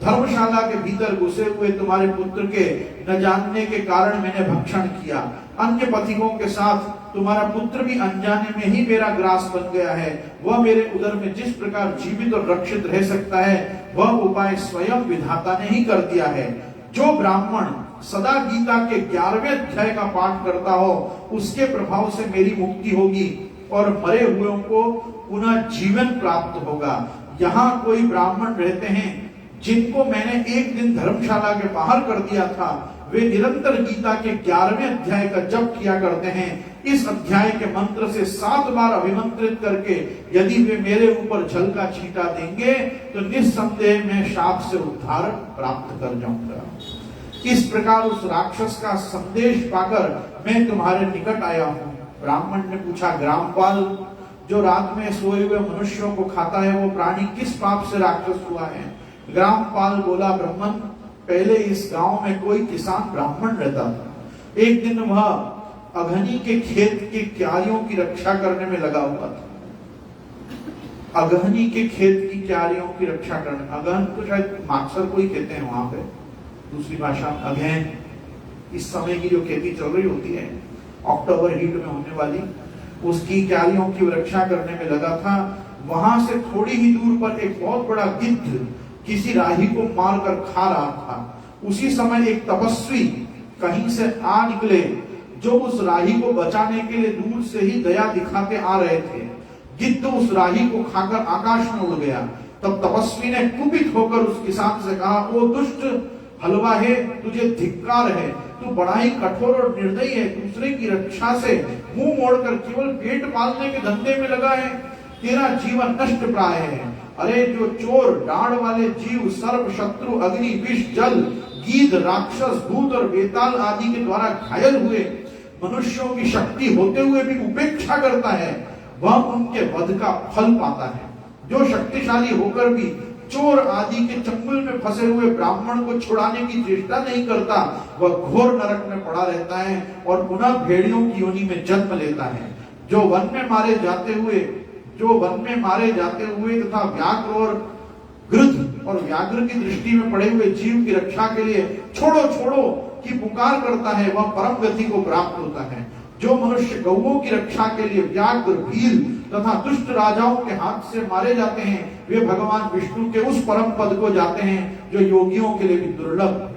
A: धर्मशाला के भीतर घुसे हुए तुम्हारे पुत्र के न जानने के कारण मैंने भक्षण किया। अन्य पथिकों के साथ तुम्हारा पुत्र भी अनजाने में ही मेरा ग्रास बन गया है। वह मेरे उदर में जिस प्रकार जीवित और रक्षित रह सकता है, वह उपाय स्वयं विधाता ने ही कर दिया है। जो ब्राह्मण सदा गीता के 11वें अध्याय का पाठ करता हो, उसके प्रभाव से मेरी मुक्ति होगी और मरे हुओं को पुनः जीवन प्राप्त होगा। यहाँ कोई ब्राह्मण रहते हैं जिनको मैंने एक दिन धर्मशाला के बाहर कर दिया था। वे निरंतर गीता के 11वें अध्याय का जप किया करते हैं। इस अध्याय के मंत्र से 7 बार अभिमंत्रित करके यदि वे मेरे ऊपर जल का छींटा देंगे, तो निस्संदेह मैं शाप से उद्धार प्राप्त कर जाऊंगा। इस प्रकार उस राक्षस का संदेश पाकर मैं तुम्हारे निकट आया हूँ। ब्राह्मण ने पूछा, ग्रामपाल, जो रात में सोए हुए मनुष्यों को खाता है वो प्राणी किस पाप से राक्षस हुआ है? ग्रामपाल बोला, ब्राह्मण, पहले इस गांव में कोई किसान ब्राह्मण रहता था। एक दिन वह अघनी के खेत की क्यारियों की रक्षा करने में लगा हुआ था। अगहनी के खेत की क्यारियों की रक्षा करने, अगहन तो शायद माक्सर को ही कहते हैं वहां पे, दूसरी भाषा में अगहन। इस समय की जो खेती चल रही होती है अक्टूबर हीट में होने वाली, उसकी क्यारियों की रक्षा करने में लगा था। वहां से थोड़ी ही दूर पर एक बहुत बड़ा गिद्ध किसी राही को मारकर खा रहा था। उसी समय एक तपस्वी कहीं से आ निकले जो उस राही को बचाने के लिए दूर से ही दया दिखाते आ रहे थे। गिद्ध उस राही को खाकर आकाश में उड़ गया। तब तपस्वी ने कुपित होकर उस किसान से कहा, ओ दुष्ट हलवा है, तुझे धिक्कार है, तू बड़ा ही कठोर और निर्दयी है। दूसरे की रक्षा से मुंह मोड़कर केवल पेट पालने के धंधे में लगा है। तेरा जीवन नष्ट प्राय है। अरे जो चोर, डांड वाले जीव, सर्प, शत्रु, अग्नि, विष, जल, गीध, राक्षस, भूत और बेताल आदि के द्वारा घायल हुए मनुष्यों की शक्ति होते हुए भी उपेक्षा करता है, वह उनके वध का फल पाता है। जो शक्तिशाली होकर भी चोर आदि के चंगुल में फंसे हुए ब्राह्मण को छुड़ाने की चेष्टा नहीं करता, वह घोर नरक में पड़ा रहता है और पुनः भेड़ियों की योनि में जन्म लेता है। जो वन में मारे जाते हुए तथा व्याघ्र और गृध और व्याघ्र की दृष्टि में पड़े हुए जीव की रक्षा के लिए छोड़ो छोड़ो की पुकार करता है, वह परम गति को प्राप्त होता है। जो मनुष्य गौओं की रक्षा के लिए व्याघ्र, भील तथा दुष्ट राजाओं के हाथ से मारे जाते हैं, वे भगवान विष्णु के उस परम पद को जाते हैं जो योगियों के लिए भी दुर्लभ है।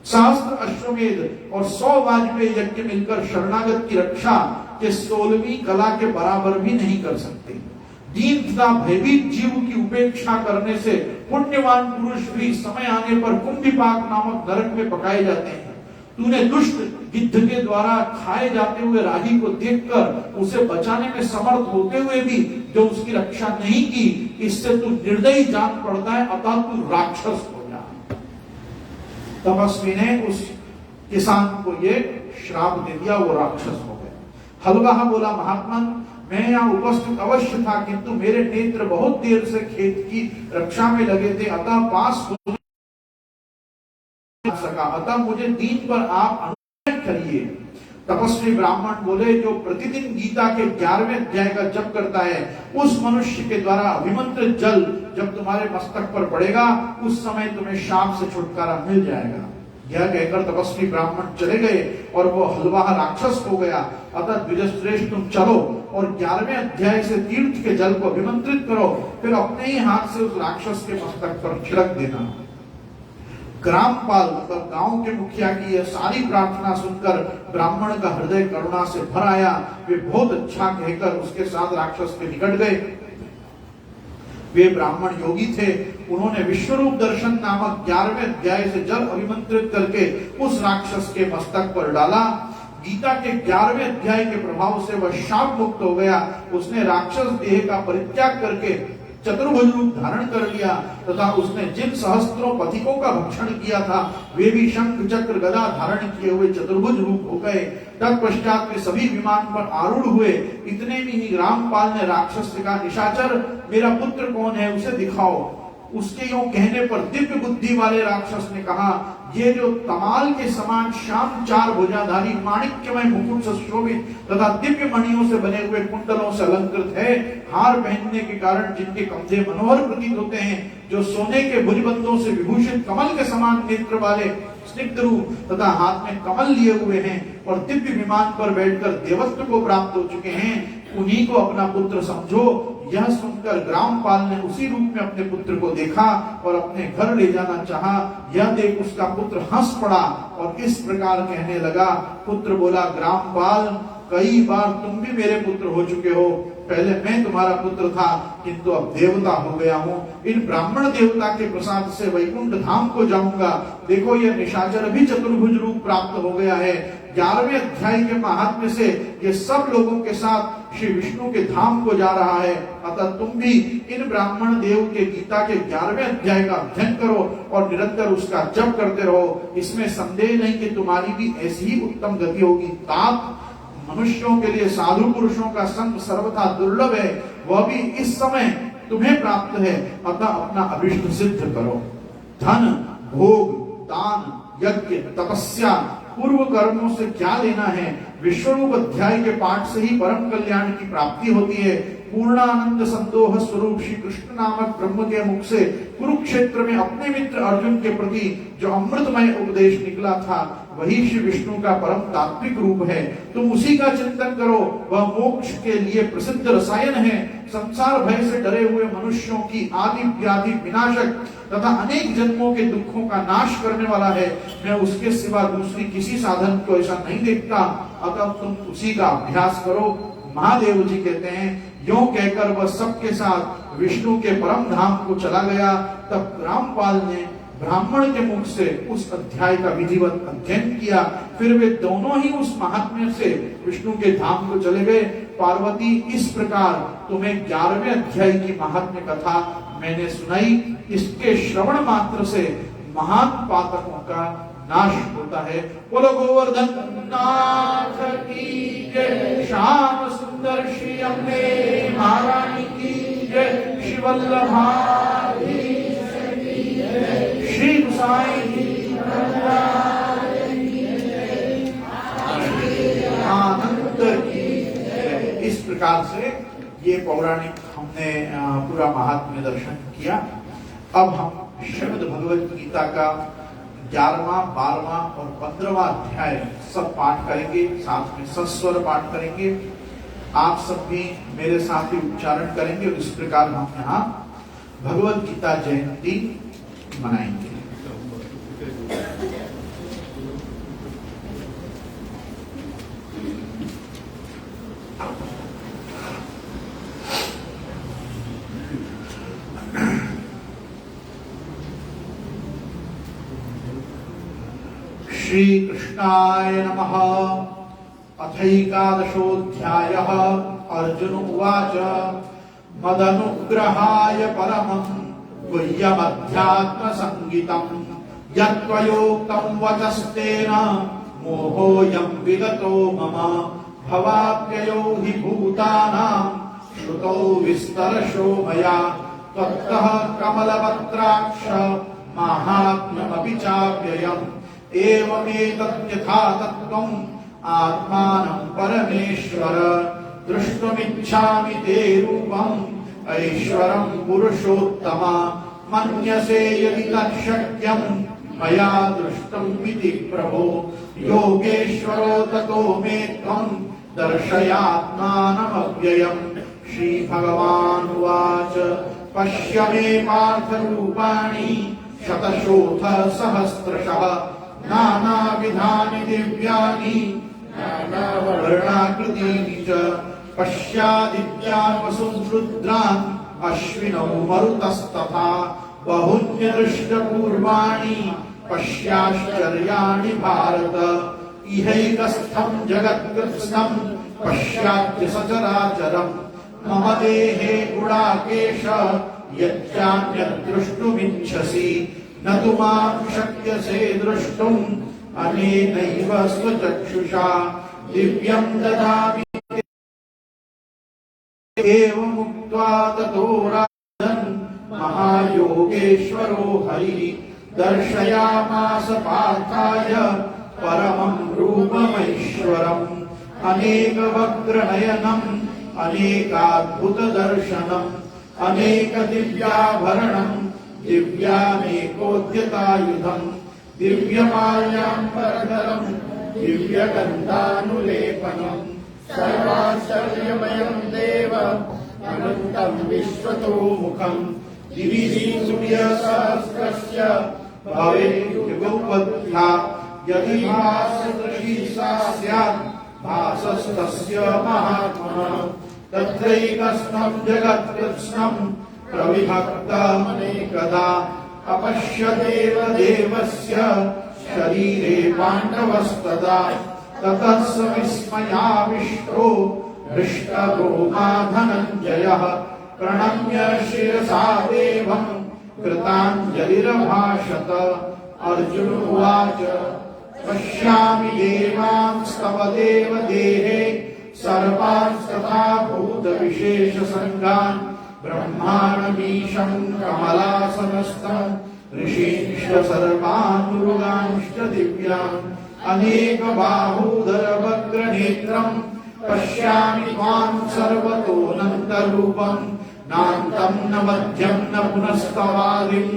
A: सहस्त्र अश्वमेध और 100 वाजपेयी यज्ञ मिलकर शरणागत की रक्षा के 16वीं कला के बराबर भी नहीं कर सकते। दीन तथा भयभीत जीव की उपेक्षा करने से पुण्यवान पुरुष भी समय आने पर कुंभिपाक नामक नरक में पकाए जाते हैं। तूने दुष्ट गिद्ध के द्वारा खाए जाते हुए राही को देखकर उसे बचाने में समर्थ होते हुए भी जो उसकी रक्षा नहीं की, इससे तू निर्दयी जान पड़ता है, अतः तू राक्षस हो जा। तपस्वी ने उस किसान को ये श्राप दे दिया, वो राक्षस हो गया। हलवाहा बोला, महात्मा, मैं यहाँ उपस्थित अवश्य था, किंतु मेरे नेत्र बहुत देर से खेत की रक्षा में लगे थे, अतः पास सका, अतः मुझे दीन पर आप अनुग्रह करिए। तपस्वी ब्राह्मण बोले, जो प्रतिदिन गीता के 11वें अध्याय का जप करता है, उस मनुष्य के द्वारा अभिमंत्रित जल जब तुम्हारे मस्तक पर पड़ेगा, उस समय तुम्हें शाप से छुटकारा मिल जाएगा। यह कहकर तपस्वी ब्राह्मण चले गए और वो हलवाहा राक्षस हो गया। अतः द्विजश्रेष्ठ, तुम चलो और 11वें अध्याय से तीर्थ के जल को अभिमंत्रित करो, फिर अपने ही हाथ से उस राक्षस के मस्तक पर छिड़क देना। ग्रामपाल मतलब गांव के मुखिया की यह सारी प्रार्थना सुनकर ब्राह्मण का हृदय करुणा से भर आया। वे बहुत अच्छा कहकर उसके साथ राक्षस के निकट गए। वे ब्राह्मण योगी थे। उन्होंने विश्वरूप दर्शन नामक 11वें अध्याय से जल अभिमंत्रित करके उस राक्षस के मस्तक पर डाला। गीता के 11वें अध्याय के प्रभाव से वह शाप मुक्त हो गया। उसने राक्षस देह का परित्याग करके चतुर्भुज रूप धारण कर लिया तथा उसने जिन सहस्त्रों पथिकों का भक्षण किया था, वे भी शंख चक्र गदा धारण किए हुए चतुर्भुज रूप हो गए। तत्पश्चात वे सभी विमान पर आरूढ़ हुए। इतने में ही रामपाल ने राक्षस से कहा, निशाचर, मेरा पुत्र कौन है, उसे दिखाओ। उसके यूं कहने पर दिव्य बुद्धि वाले राक्षस ने कहा, ये जो तमाल के समान श्याम 4 भुजाधारी माणिक्यमय मुकुट से शोभित तथा दिव्य मणियों से बने हुए कुंडलों से अलंकृत है, हार पहनने के कारण जिनके कंधे मनोहर प्रतीत होते हैं, जो सोने के भुजबंधों से विभूषित कमल के समान नेत्र वाले स्निग्ध रूप तथा हाथ में कमल लिए हुए हैं और दिव्य विमान पर बैठकर देवत्व को प्राप्त हो चुके हैं, उन्हीं को अपना पुत्र समझो। यह सुनकर ग्रामपाल ने उसी रूप में अपने पुत्र को देखा और अपने घर ले जाना चाहा। यह देख उसका पुत्र हंस पड़ा और इस प्रकार कहने लगा। पुत्र बोला, ग्रामपाल, कई बार तुम भी मेरे पुत्र हो चुके हो। पहले मैं तुम्हारा पुत्र था, किंतु अब देवता हो गया हूँ। इन ब्राह्मण देवता के प्रसाद से वैकुंठ धाम को जाऊंगा। देखो, यह निशाचर भी चतुर्भुज रूप प्राप्त हो गया है। 11वें अध्याय के महात्म्य से ये सब लोगों के साथ श्री विष्णु के धाम को जा रहा है। अतः तुम भी इन ब्राह्मण देव के गीता के 11वें अध्याय का अध्ययन करो और निरंतर उसका जप करते रहो। इसमें संदेह नहीं कि तुम्हारी भी ऐसी ही उत्तम गति होगी। तात, मनुष्यों के लिए साधु पुरुषों का संग सर्वथा दुर्लभ है, वह भी इस समय तुम्हें प्राप्त है, अतः अपना अभिष्ट सिद्ध करो। धन, भोग, दान, यज्ञ, तपस्या, पूर्व कर्मों से क्या लेना है? विश्वरूप अध्याय के पाठ से ही परम कल्याण की प्राप्ति होती है। पूर्णानंद संतोष स्वरूप श्री कृष्ण नामक ब्रह्म के मुख से कुरुक्षेत्र में अपने मित्र अर्जुन के प्रति जो अमृतमय उपदेश निकला था, वही श्री विष्णु का परम तात्विक रूप है। तुम उसी का चिंतन करो, वह मोक्ष के लिए प्रसिद्ध रसायन है। संसार भय से डरे हुए मनुष्यों की आदि व्याधि विनाशक तथा अनेक जन्मों के दुखों का नाश करने वाला है। मैं उसके सिवा दूसरी किसी साधन को ऐसा नहीं देखता, अतः तुम उसी का अभ्यास करो। महादेव जी कहते हैं, यों कहकर वह सबके साथ विष्णु के परम धाम को चला गया। तब रामपाल ने ब्राह्मण के मुख से उस अध्याय का विधिवत अध्ययन किया। फिर वे दोनों ही उस महात्म्य से विष्णु के धाम को चले गए। पार्वती, इस प्रकार तुम्हें 11वें अध्याय की महात्म्य कथा मैंने सुनाई। इसके श्रवण मात्र से महान पातकों का नाश होता है। बोलो गोवर्धन नाथ की जय। श्याम सुंदर श्री अम्बे महारानी की जय। श्री वल्लभाधीश की जय। श्री गुसाई जी आनंद की जय। इस प्रकार से ये पौराणिक हमने पूरा महात्म्य दर्शन किया। अब हम श्रीमद् भगवद गीता का 11वां, 12वां और 15वां अध्याय सब पाठ करेंगे, साथ में सस्वर पाठ करेंगे। आप सब भी मेरे साथ ही उच्चारण करेंगे और इस प्रकार हम यहाँ भगवद गीता जयंती मनाएंगे। श्री कृष्णाय नमः। अथैकादशोऽध्यायः। अर्जुन उवाच मदनुग्रहाय परमं गुह्यमध्यात्मसंगितं यत्त्वयोक्तं वचस्तेन मोहोऽयं विगतो मम भवाप्ययो हि भूतानां श्रुतौ विस्तरशो मया त्वत्तः कमलपत्राक्ष माहात्म्यमपि चाव्ययम् एवमेतद्यथा तत्त्वम् आत्मानं परमेश्वर द्रष्टुमिच्छामि ते रूपम् ऐश्वरं पुरुषोत्तम मन्यसे यदि तच्छक्यं मया दृष्टमिति प्रभो योगेश्वरो ततो मे त्वं दर्शयात्मानमव्ययम्। श्रीभगवान् उवाच पश्य मे पार्थरूपाणि शतशोऽथ सहस्रशः नानाविधानि दिव्यानि नानावर्णाकृतीनि च पश्यादित्यान् वसुं रुद्रान् अश्विनौ मरुतस्तथा बहुन्यदृष्टपूर्वाणि पश्याश्चर्याणि भारत इहैकस्थं जगत्कृत्स्नं पश्याद्य सचराचरम् मम देहे गुणाकेश यच्चान्यद्द्रष्टुमिच्छसि न तु मां शक्यसे द्रष्टुम् अनेनैव स्वचक्षुषा दिव्यं ददामि एवमुक्त्वा ततो राजन् महायोगेश्वरो हरिः दर्शयामास पार्थाय परमं रूपमैश्वरम् अनेकवक्त्रनयनम् अनेकाद्भुतदर्शनम् अनेकदिव्याभरणम् दिव्यानेकोद्यतायुधम् दिव्यमाल्याम्बरधरम् दिव्यगन्धानुलेपनम् सर्वाश्चर्यमयम् देव अनन्तम् विश्वतोमुखम् दिवि सूर्यसहस्रस्य भवेद्युगपद्भ्या यदि भासदृशी सा स्यात् भासस्तस्य महात्मनः तत्रैकस्थं जगत्कृत्स्नं प्रविभक्तमनेकदा अपश्यदेव देवस्य शरीरे पाण्डवस्तदा ततः स विस्मयाविष्टो हृष्टरोमा धनञ्जयः प्रणम्य शिरसा देवम् कृताञ्जलिरभाषत। अर्जुन उवाच पश्यामि देवांस्तव देव देहे सर्वांस्तथा भूतविशेषसङ्गान् ब्रह्माणमीशं कमलासनस्थं ऋषींश्च सर्वानुरुगांश्च दिव्यान् अनेकबाहूदरवक्त्रनेत्रं पश्यामि त्वां सर्वतोऽनन्तरूपं नान्तं न मध्यं न पुनस्तवादिं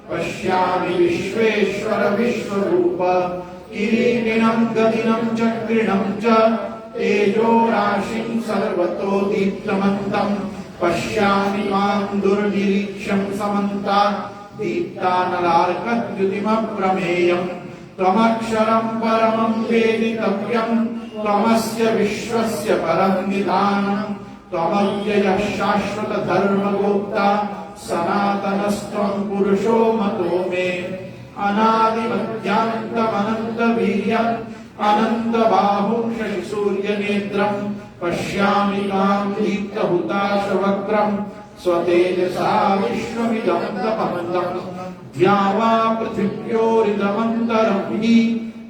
A: पश्यामि विश्वेश्वर विश्वरूप किरीटिनं गदिनं चक्रिणं च तेजो राशिं सर्वतो दीप्तमन्तं पश्यामि त्वां दुर्निरीक्ष्यं समन्तात् दीप्तानलार्कद्युतिमप्रमेयम् त्वमक्षरं परमं वेदितव्यं त्वमस्य विश्वस्य परं निधानं त्वमव्ययः शाश्वतधर्मगोप्ता सनातनस्त्वं पुरुषो मतो मे अनादिमध्यान्तमनन्तवीर्यम् अनन्तबाहुं शशिसूर्यनेत्रं पश्यामि त्वां दीप्तहुताशवक्त्रं स्वतेजसा विश्वमिदं तपन्तम् द्यावा पृथिव्योरिदमन्तरं हि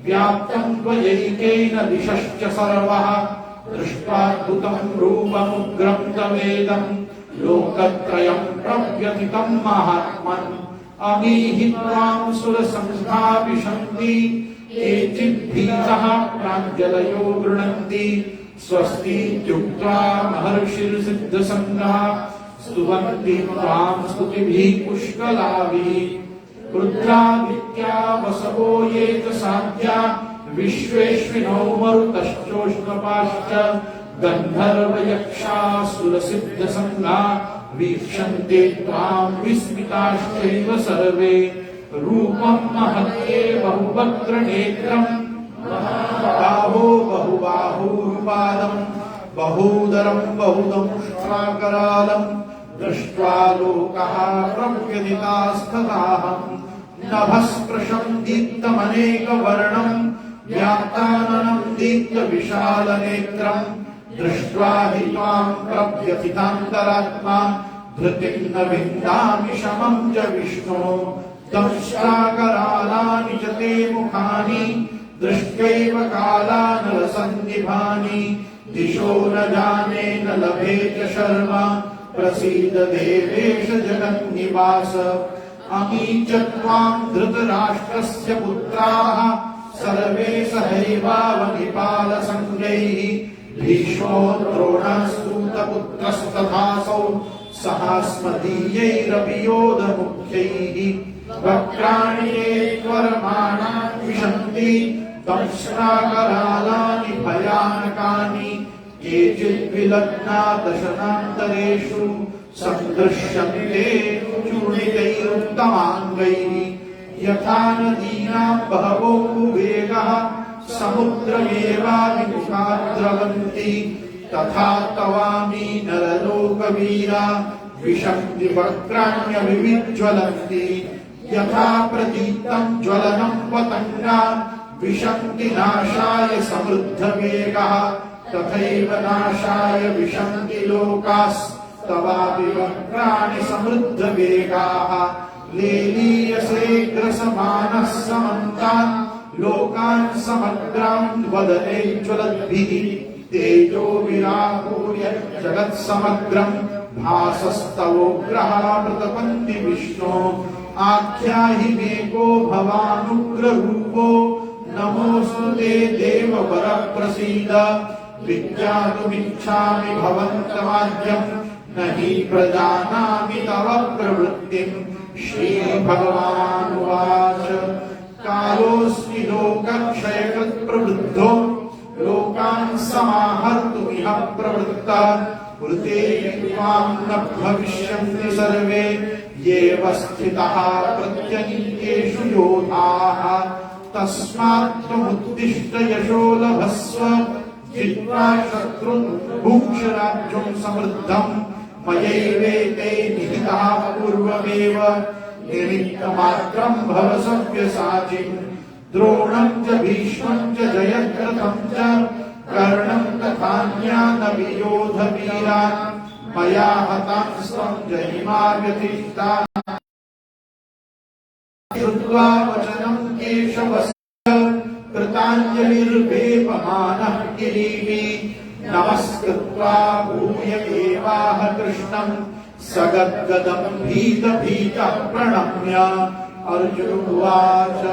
A: व्याप्तं त्वयैकेन दिशश्च सर्वः दृष्ट्वाद्भुतं रूपमुग्रं तवेदं लोकत्रयं प्रव्यथितं महात्मन् अमीहि त्वां सुरसङ्घा विशन्ति केचिद्भीतः प्राञ्जलयो गृह्णन्ति स्वस्तीत्युक्त्वा महर्षिर्सिद्धसङ्घाः स्तुवन्ति त्वां स्तुतिभिः पुष्कलाभिः रुद्रादित्या वसवो ये च साध्या विश्वेश्विनौ मरुतश्चोष्णपाश्च गन्धर्वयक्षासुरसिद्धसङ्घा वीक्षन्ते त्वां विस्मिताश्चैव सर्वे रूपं महत्ये बहुवक्त्रनेत्रं बाहो बहुबाहुरुपादं बहूदरं बहुदंष्ट्राकरालं दृष्ट्वा लोकाः प्रव्यथितास्तथाहं नभस्पृशं दीप्तमनेकवर्णं व्याप्ताननं दीप्तविशालनेत्रं दृष्ट्वा हि त्वां प्रव्यथितान्तरात्मा धृतिं न विन्दामि शमं च विष्णो दंष्ट्राकरालानि च ते मुखानि दृष्ट्वैव कालानलसन्निभानि दिशो न जाने न लभे च शर्मा प्रसीद देवेश जगन्निवास अमी च त्वां धृतराष्ट्रस्य पुत्राः सर्वे सहैवावनिपालसङ्गैः भीष्मो द्रोणः सूतपुत्रस्तथासौ सहास्मदीयैरपि योधमुख्यैः वक्त्राणि ये त्वरमाणा विशन्ति दंष्ट्राकरालानि भयानकानि केचिद्विलग्ना दशनान्तरेषु सन्दृश्यन्ते चूर्णितैरुत्तमाङ्गैः यथा नदीनां बहवोऽम्बुवेगः समुद्रमेवाभिमुखा द्रवन्ति तथा तवामि नरलोकवीरा विशन्ति वक्त्राण्यभिविज्ज्वलन्ति यथा प्रदीप्तं ज्वलनं पतङ्गा विशन्ति नाशाय समृद्धवेगः तथैव नाशाय विशन्ति लोकास्तवापि वक्त्राणि समृद्धवेगाः लेलीयसे ग्रसमानः समन्तान् लोकान् समग्रान् वदने ज्वलद्भिः तेजो विरापूर्य जगत्समग्रं भासस्तवोग्रः प्रतपन्ति विष्णो आख्याहि मे को भवानुग्ररूपो नमोऽस्तु ते देववर प्रसीद विज्ञातुमिच्छामि भवन्तमाद्यं न हि प्रजानामि तव प्रवृत्तिं श्रीभगवानुवाच कालोऽस्मि लोकक्षयकृत् प्रवृद्धो लोकान् समाहर्तुमिह प्रवृत्तः कृते त्वां न भविष्यन्ति सर्वे येव स्थिताः प्रत्यनीकेषु योधाः तस्मात् त्वमुत्तिष्ठ यशो लभस्व जित्वा शत्रुन् भुङ्क्ष राज्यं समृद्धं मयैवेते निहिताः पूर्वमेव निमित्तमात्रं भव सव्यसाचिन् द्रोणं च भीष्मं च जयद्रथं च कर्णं तथान्यानपि योधवीरान् मया हतांस्त्वं जहिमा व्यथिष्टाः श्रुत्वा वचनं केशवस्य कृता कृताञ्जलिर्वेपमानः किरीटी नमस्कृत्वा भूय एवाह कृष्णं सगद्गदं भीतभीतः प्रणम्य अर्जुन उवाच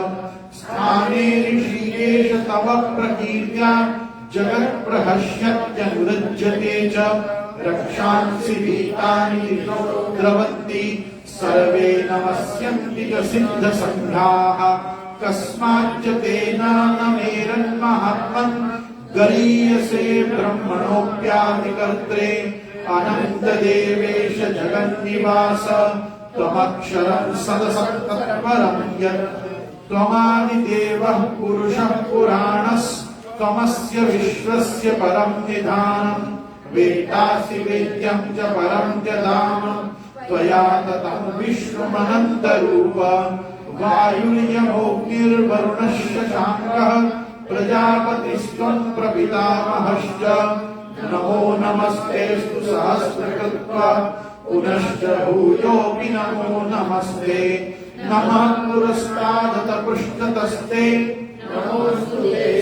A: स्थाने ऋषिकेश तव प्रकीर्त्या जगत्प्रहस्यत्यनुरज्यते च रक्षांसि भीतानि द्रवन्ति सर्वे नमस्यन्ति च सिद्धसङ्घाः कस्माच्च तेन न मेरन्महात्मन् गरीयसे ब्रह्मणोऽप्यादिकर्त्रे अनन्तदेवेश जगन्निवास त्वमक्षरं सदसत्तत्परं यत् त्वमादिदेवः पुरुषः पुराणस्त्वमस्य विश्वस्य परं निधानम् वेत्तासि वेद्यं च परं च धाम त्वया ततं विश्वमनन्तरूप वायुर्यमोऽग्निर्वरुणश्च शाङ्कः प्रजापतिस्त्वं प्रपितामहश्च नमो नमस्तेऽस्तु सहस्रकृत्वा पुनश्च भूयोऽपि नमो नमस्ते नमः पुरस्तादत पृष्ठतस्ते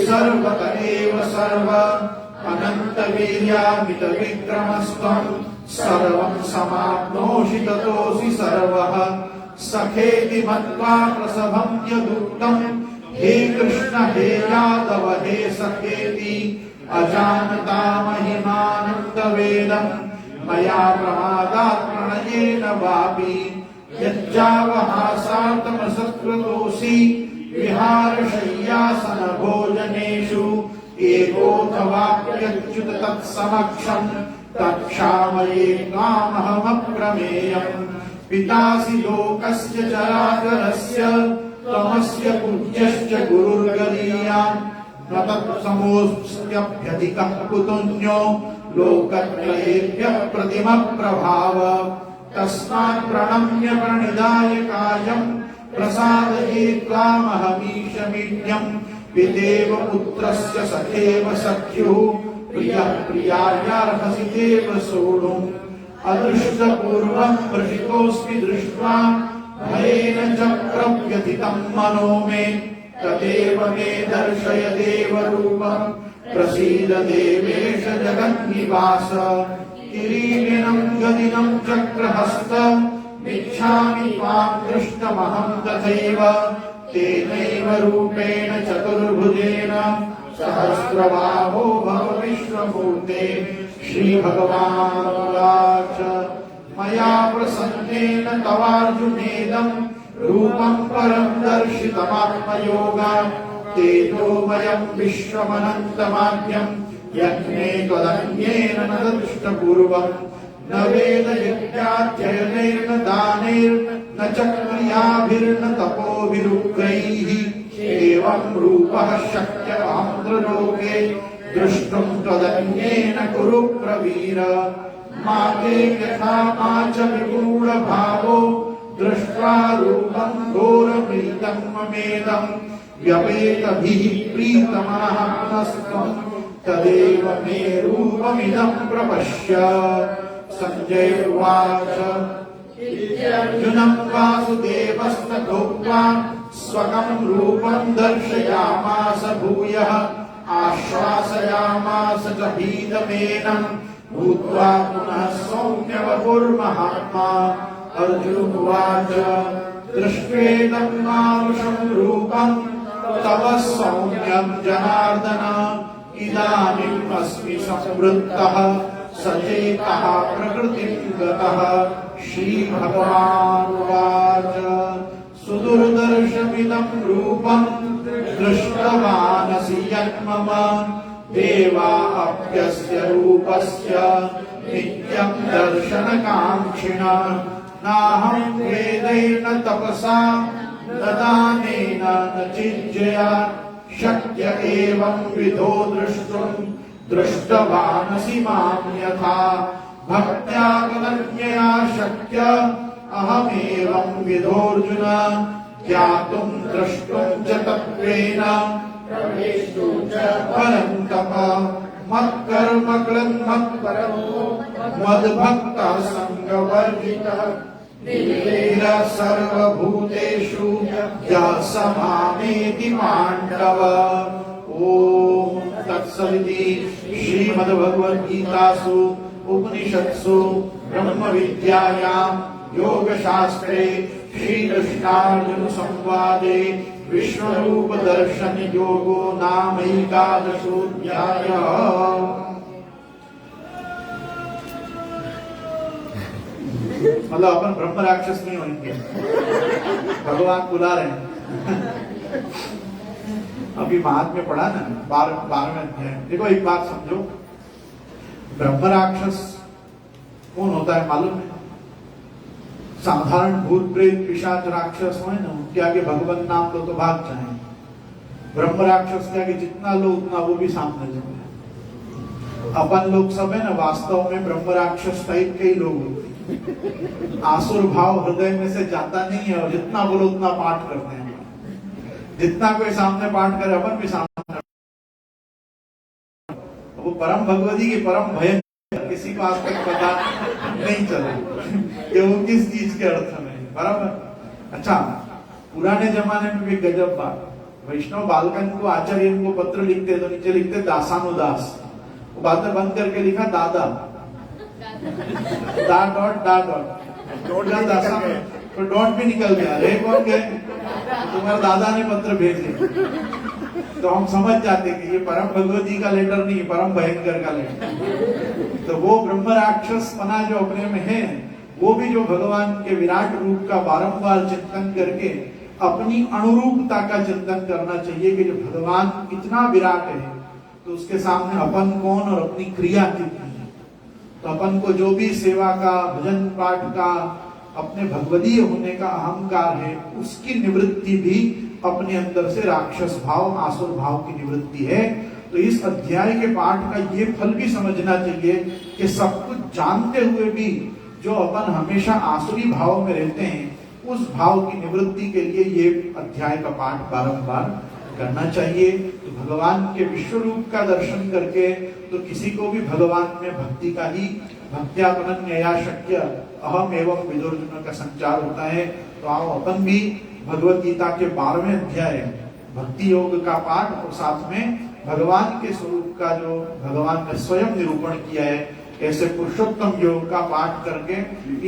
A: सर्वत एव सर्व अनन्तवीर्यामितविक्रमस्त्वं सर्वं समाप्नोषि ततोऽसि सर्वः सखेति मत्वा प्रसभं यदुक्तं हे कृष्ण हे यादव हे सखेति अजानता महिमानन्दवेदं मया प्रमादात् प्रणयेन वापि यज्जावहासार्थमसत्कृतोऽसि विहारशय्यासनभोजनेषु एकोऽथवाप्यच्युत तत्समक्षं तत्क्षामये त्वामहमप्रमेयम् पितासि लोकस्य चराचरस्य त्वमस्य पूज्यश्च गुरुर्गरीयान् न तत्समोऽस्त्यभ्यधिकः कुतुन्यो लोकत्रयेभ्यः प्रतिमप्रभाव तस्मात् प्रणम्य प्रणिधाय कायं प्रसादये त्वामहमीशमीड्यम् पितेव पुत्रस्य सखेव सख्युः प्रियः प्रियायार्हसि देव सोढुम् अदृष्टपूर्वं वृषितोऽस्मि दृष्ट्वा भयेन च प्रव्यथितं मनो मे तदेव मे दर्शय देवरूपम् प्रसीद देवेश जगन्निवास किरीटिनं गदिनं चक्रहस्तमिच्छामि त्वां दृष्टमहं तथैव तेनैव रूपेण चतुर्भुजेन सहस्रबाहो भव विश्वमूर्ते श्रीभगवानुवाच मया प्रसन्नेन तवार्जुनेदं रूपं परं दर्शितमात्मयोगात् तेजोमयं विश्वमनन्तमाद्यं यज्ञे त्वदन्येन न दृष्टपूर्वम् न वेदयज्ञाध्ययनैर्न दानैर्न च क्रियाभिर्न तपोभिरुग्रैः एवं रूपः शक्य आन्ध्रलोके द्रष्टुं त्वदन्येन कुरु प्रवीर मा ते यथा मा च विगूढभावो दृष्ट्वा रूपं घोरप्रीतं ममेदं व्यपेतभिः प्रीतमनः पुनस्त्वं तदेव मे रूपमिदं प्रपश्य संजय उवाच अर्जुनं वासुदेवस्तथोक्त्वा स्वकं रूपं दर्शयामास भूयः आश्वासयामास च भीतमेनं भूत्वा पुनः सौम्यवपुर्महात्मा अर्जुन उवाच दृष्ट्वेदं मानुषं रूपं तव सौम्यं जनार्दन इदानीम् अस्मि संवृत्तः सचेतः प्रकृतिं गतः श्रीभगवानुवाच सुदुर्दर्शमिदं रूपं दृष्टवानसि यन्मम देवा अप्यस्य रूपस्य नित्यं दर्शनकाङ्क्षिणा नाहं वेदैर्न तपसा न दानेन न चिज्यया शक्य एवं विधो द्रष्टुं दृष्टवानसि मां यथा भक्त्या तदन्यया शक्य अहमेवं विधोऽर्जुन ज्ञातुं द्रष्टुं च तत्त्वेन प्रवेष्टुं च परन्तप मत्कर्म कृन्मत्परमो मद्भक्तः सङ्गवर्जितः निर्वेद सर्वभूतेषु यः स मामेति पाण्डव। ओम तत्सदिति श्रीमद्भगवद्गीतासु उपनिषत्सु ब्रह्म विद्यायां योगशास्त्रे श्रीकृष्णार्जुन संवादे विश्वरूप दर्शन योगो नाम एकादशोऽध्यायः। मतलब अपन ब्रह्म राक्षस नहीं होंगे, भगवान बुला रहे हैं। अभी महात्म्य पढ़ा ना 12वें अध्याय। देखो एक बात समझो, ब्रह्म राक्षस कौन होता है मालूम है? साधारण भूत प्रेत पिशाच राक्षस हो ना, उनके आगे भगवान नाम लो तो भाग जाए। ब्रह्म राक्षस के आगे जितना लो उतना वो भी सामने जाए। अपन लोग सब है ना, वास्तव में ब्रह्म राक्षस टाइप के ही लोग होते हैं। आसुर भाव हृदय में से जाता नहीं है, और जितना बोलो उतना पाठ करते हैं। जितना कोई सामने पाठ करे अपन भी सामने। वो परम भगवती की परम भय किसी को आज तक पता नहीं चला कि वो किस चीज के अर्थ में, बराबर। अच्छा, पुराने जमाने में भी गजब बात, वैष्णव बालकन को आचार्य को पत्र लिखते तो नीचे लिखते दासानुदास, वो बाद में बंद करके लिखा दादा, दासा, तो डॉट भी निकल गया। रे कौन गए? तुम्हारे दादा ने पत्र भेजे। तो हम समझ जाते कि ये परम भगवती का लेटर नहीं, परम भयंकर का लेटर। तो वो ब्रह्म राक्षस पना जो अपने में है, वो भी जो भगवान के विराट रूप का बारंबार चिंतन करके अपनी अनुरूपता का चिंतन करना चाहिए कि जो भगवान इतना विराट है तो उसके सामने अपन कौन और अपनी क्रिया कितनी है। तो अपन को जो भी सेवा का, भजन पाठ का, अपने भगवदीय होने का अहंकार है, उसकी निवृत्ति भी अपने अंदर से राक्षस भाव, आसुर भाव की निवृत्ति है। तो इस अध्याय के पाठ का ये फल भी समझना चाहिए कि सब कुछ जानते हुए भी जो अपन हमेशा आसुरी भाव में रहते हैं, उस भाव की निवृत्ति के लिए ये अध्याय का पाठ बारंबार करना चाहिए। तो भगवान के विश्व रूप का दर्शन करके तो किसी को भी भगवान में भक्ति का ही, भक्त्यापनन्यया शक्य अहम एवं विदुर्जुन का संचार होता है। तो आओ अपन भी भगवत गीता के 12वें अध्याय भक्ति योग का पाठ और साथ में भगवान के स्वरूप का जो भगवान ने स्वयं निरूपण किया है, ऐसे पुरुषोत्तम योग का पाठ करके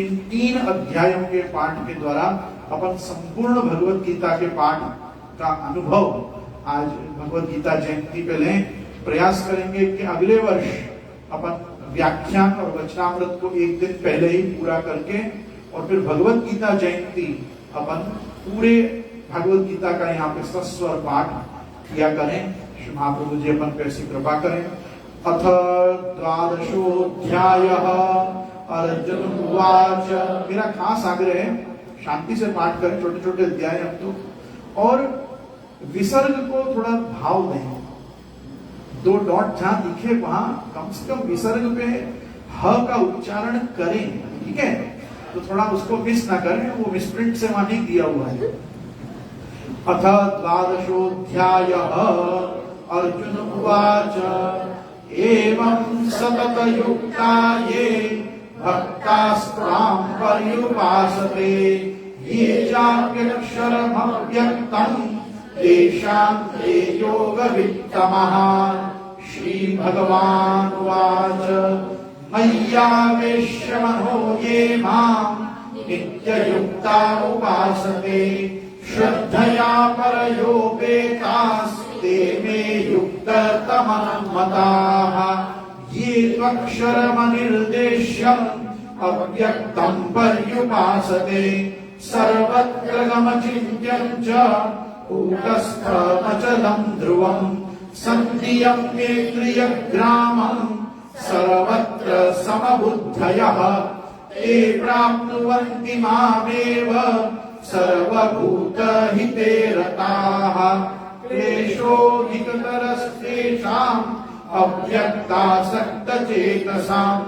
A: इन 3 अध्यायों के पाठ के द्वारा अपन संपूर्ण भगवत गीता के पाठ का अनुभव आज भगवत गीता जयंती पे लें। प्रयास करेंगे कि अगले वर्ष अपन व्याख्यान और वचनामृत को एक दिन पहले ही पूरा करके और फिर भगवत गीता जयंती अपन पूरे भगवत गीता का यहाँ पे सस्वर पाठ किया करें। श्री महाप्रभु जी अपन पे ऐसी कृपा करें। अथ द्वादशोऽध्यायः अर्जुन उवाच। मेरा खास आग्रह है शांति से पाठ करें, छोटे छोटे अध्याय हम तो, और विसर्ग को थोड़ा भाव दें। 2 डॉट जहां दिखे वहां कम से कम विसर्ग पे ह का उच्चारण करें, ठीक है? तो थोड़ा उसको मिस ना करें, वो मिसप्रिंट से वहां नहीं दिया हुआ है। अथ द्वादशोऽध्यायः अर्जुन उवाच एवं सततयुक्ता ये भक्तास्त्वां पर्युपासते ये चाप्यक्षरमव्यक्तम् तेषां ते योगवित्तमः। श्रीभगवान् उवाच मय्यावेश्य मनो ये मां नित्ययुक्ता उपासते श्रद्धया परयोपेतास्ते मे युक्ततमः मताः। ये त्वक्षरमनिर्देश्यम् अव्यक्तं पर्युपासते सर्वत्र गमचिन्त्यं च कूटस्थमचलं ध्रुवम् सन्धियं नेत्रियग्रामं सर्वत्र समबुद्धयः ते प्राप्नुवन्ति मामेव सर्वभूतहिते रताः। क्लेशोऽधिकतरस्तेषाम् अव्यक्तासक्तचेतसाम्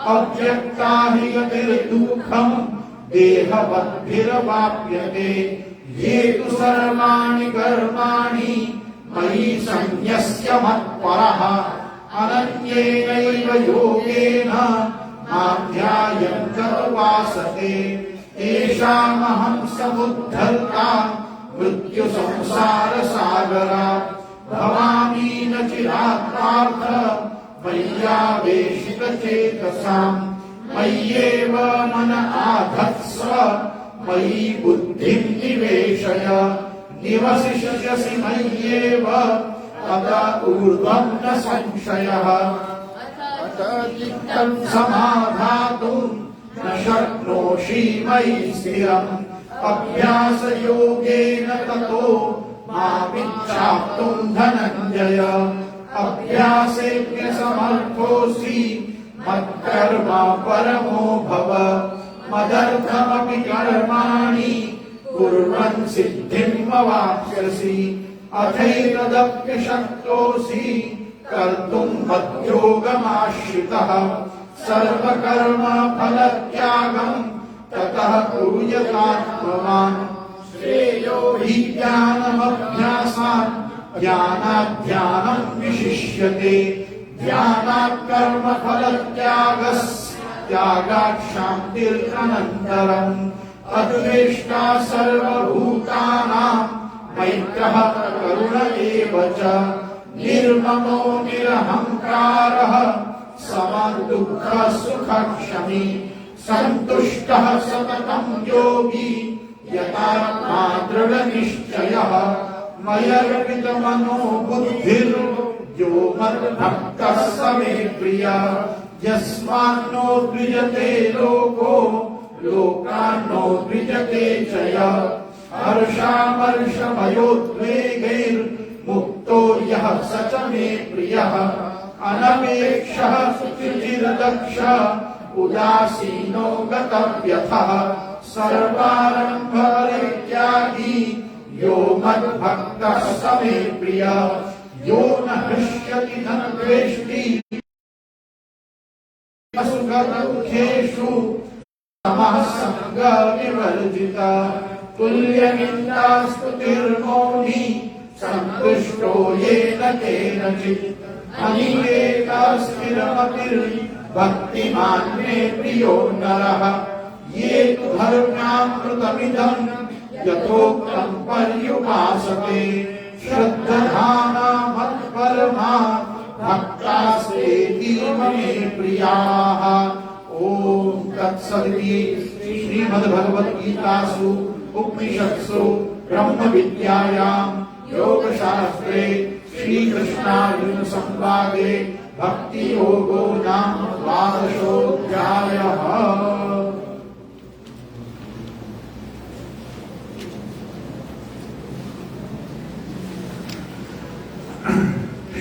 A: अव्यक्ता हि गतिर्दुःखम् देहवद्भिर्वाप्यते। ये तु सर्वाणि कर्माणि मयि सन्न्यस्य मत्परः अनन्येनैव योगेन मां ध्यायन्त उपासते तेषामहं समुद्धर्ता मृत्युसंसारसागरात् भवामी न चिरात् पार्थ मय्यावेशितचेतसाम् मय्येव मन आधत्स्व मयि बुद्धिं निवेशय निवसिष्यसि मय्येव तदा ऊर्ध्वं न संशयः अथ चित्तं समाधातुं न शक्नोषि मयि स्थिरम् अभ्यासयोगेन ततो मामिच्छाप्तुं धनञ्जय अभ्यासेऽप्य समर्थोऽसि मत्कर्मा परमो भव मदर्थमपि कर्माणि कुर्वन् सिद्धिमवाप्स्यसि अथैतदप्य शक्तोऽसि कर्तुं मद्योगमाश्रितः सर्वकर्म फलत्यागम् ततः कुरु यथात्मवान् श्रेयो हि ज्ञानमभ्यासात् ज्ञानात् ध्यानं विशिष्यते ध्यानात् कर्म फलत्यागात् शान्तिरनन्तरम् अद्वेष्टा सर्वभूतानां मैत्रः करुण एव च निर्ममो निरहङ्कारः समदुःखसुखक्षमी सन्तुष्टः सततं योगी यतात्मा दृढनिश्चयः मयर्पितमनो बुद्धिर्यो मद्भक्तः स मे प्रियः यस्मान्नो द्विजते लोको लोकान्नो द्विजते च यः हर्षामर्षभयोद्वेगैर्मुक्तो यः स च मे प्रियः अनपेक्षः शुचिर्दक्षः उदासीनो गतव्यथः सर्वारम्भपरित्यागी यो मद्भक्तः स मे प्रियः यो न हृष्यति न द्वेष्टि सुखदुःखेषु समः संगविवर्जितः तुल्यनिन्दास्तुतिर्मौनी सन्तुष्टो येन केनचित् अनिकेतस्थिरमतिर्भक्तिमान् मे प्रियो नरः ये तु धर्म्यामृतमिदम् यथोक्तं पर्युपासते श्रद्धाना मत्परमा भक्तास्तेति मे प्रियाः। ओम तत्सदिति श्रीमद्भगवद्गीतासु उपनिषत्सु ब्रह्म विद्यायां योगशास्त्रे श्रीकृष्णार्जुन संवादे भक्ति योगो नाम द्वादशोऽध्यायः।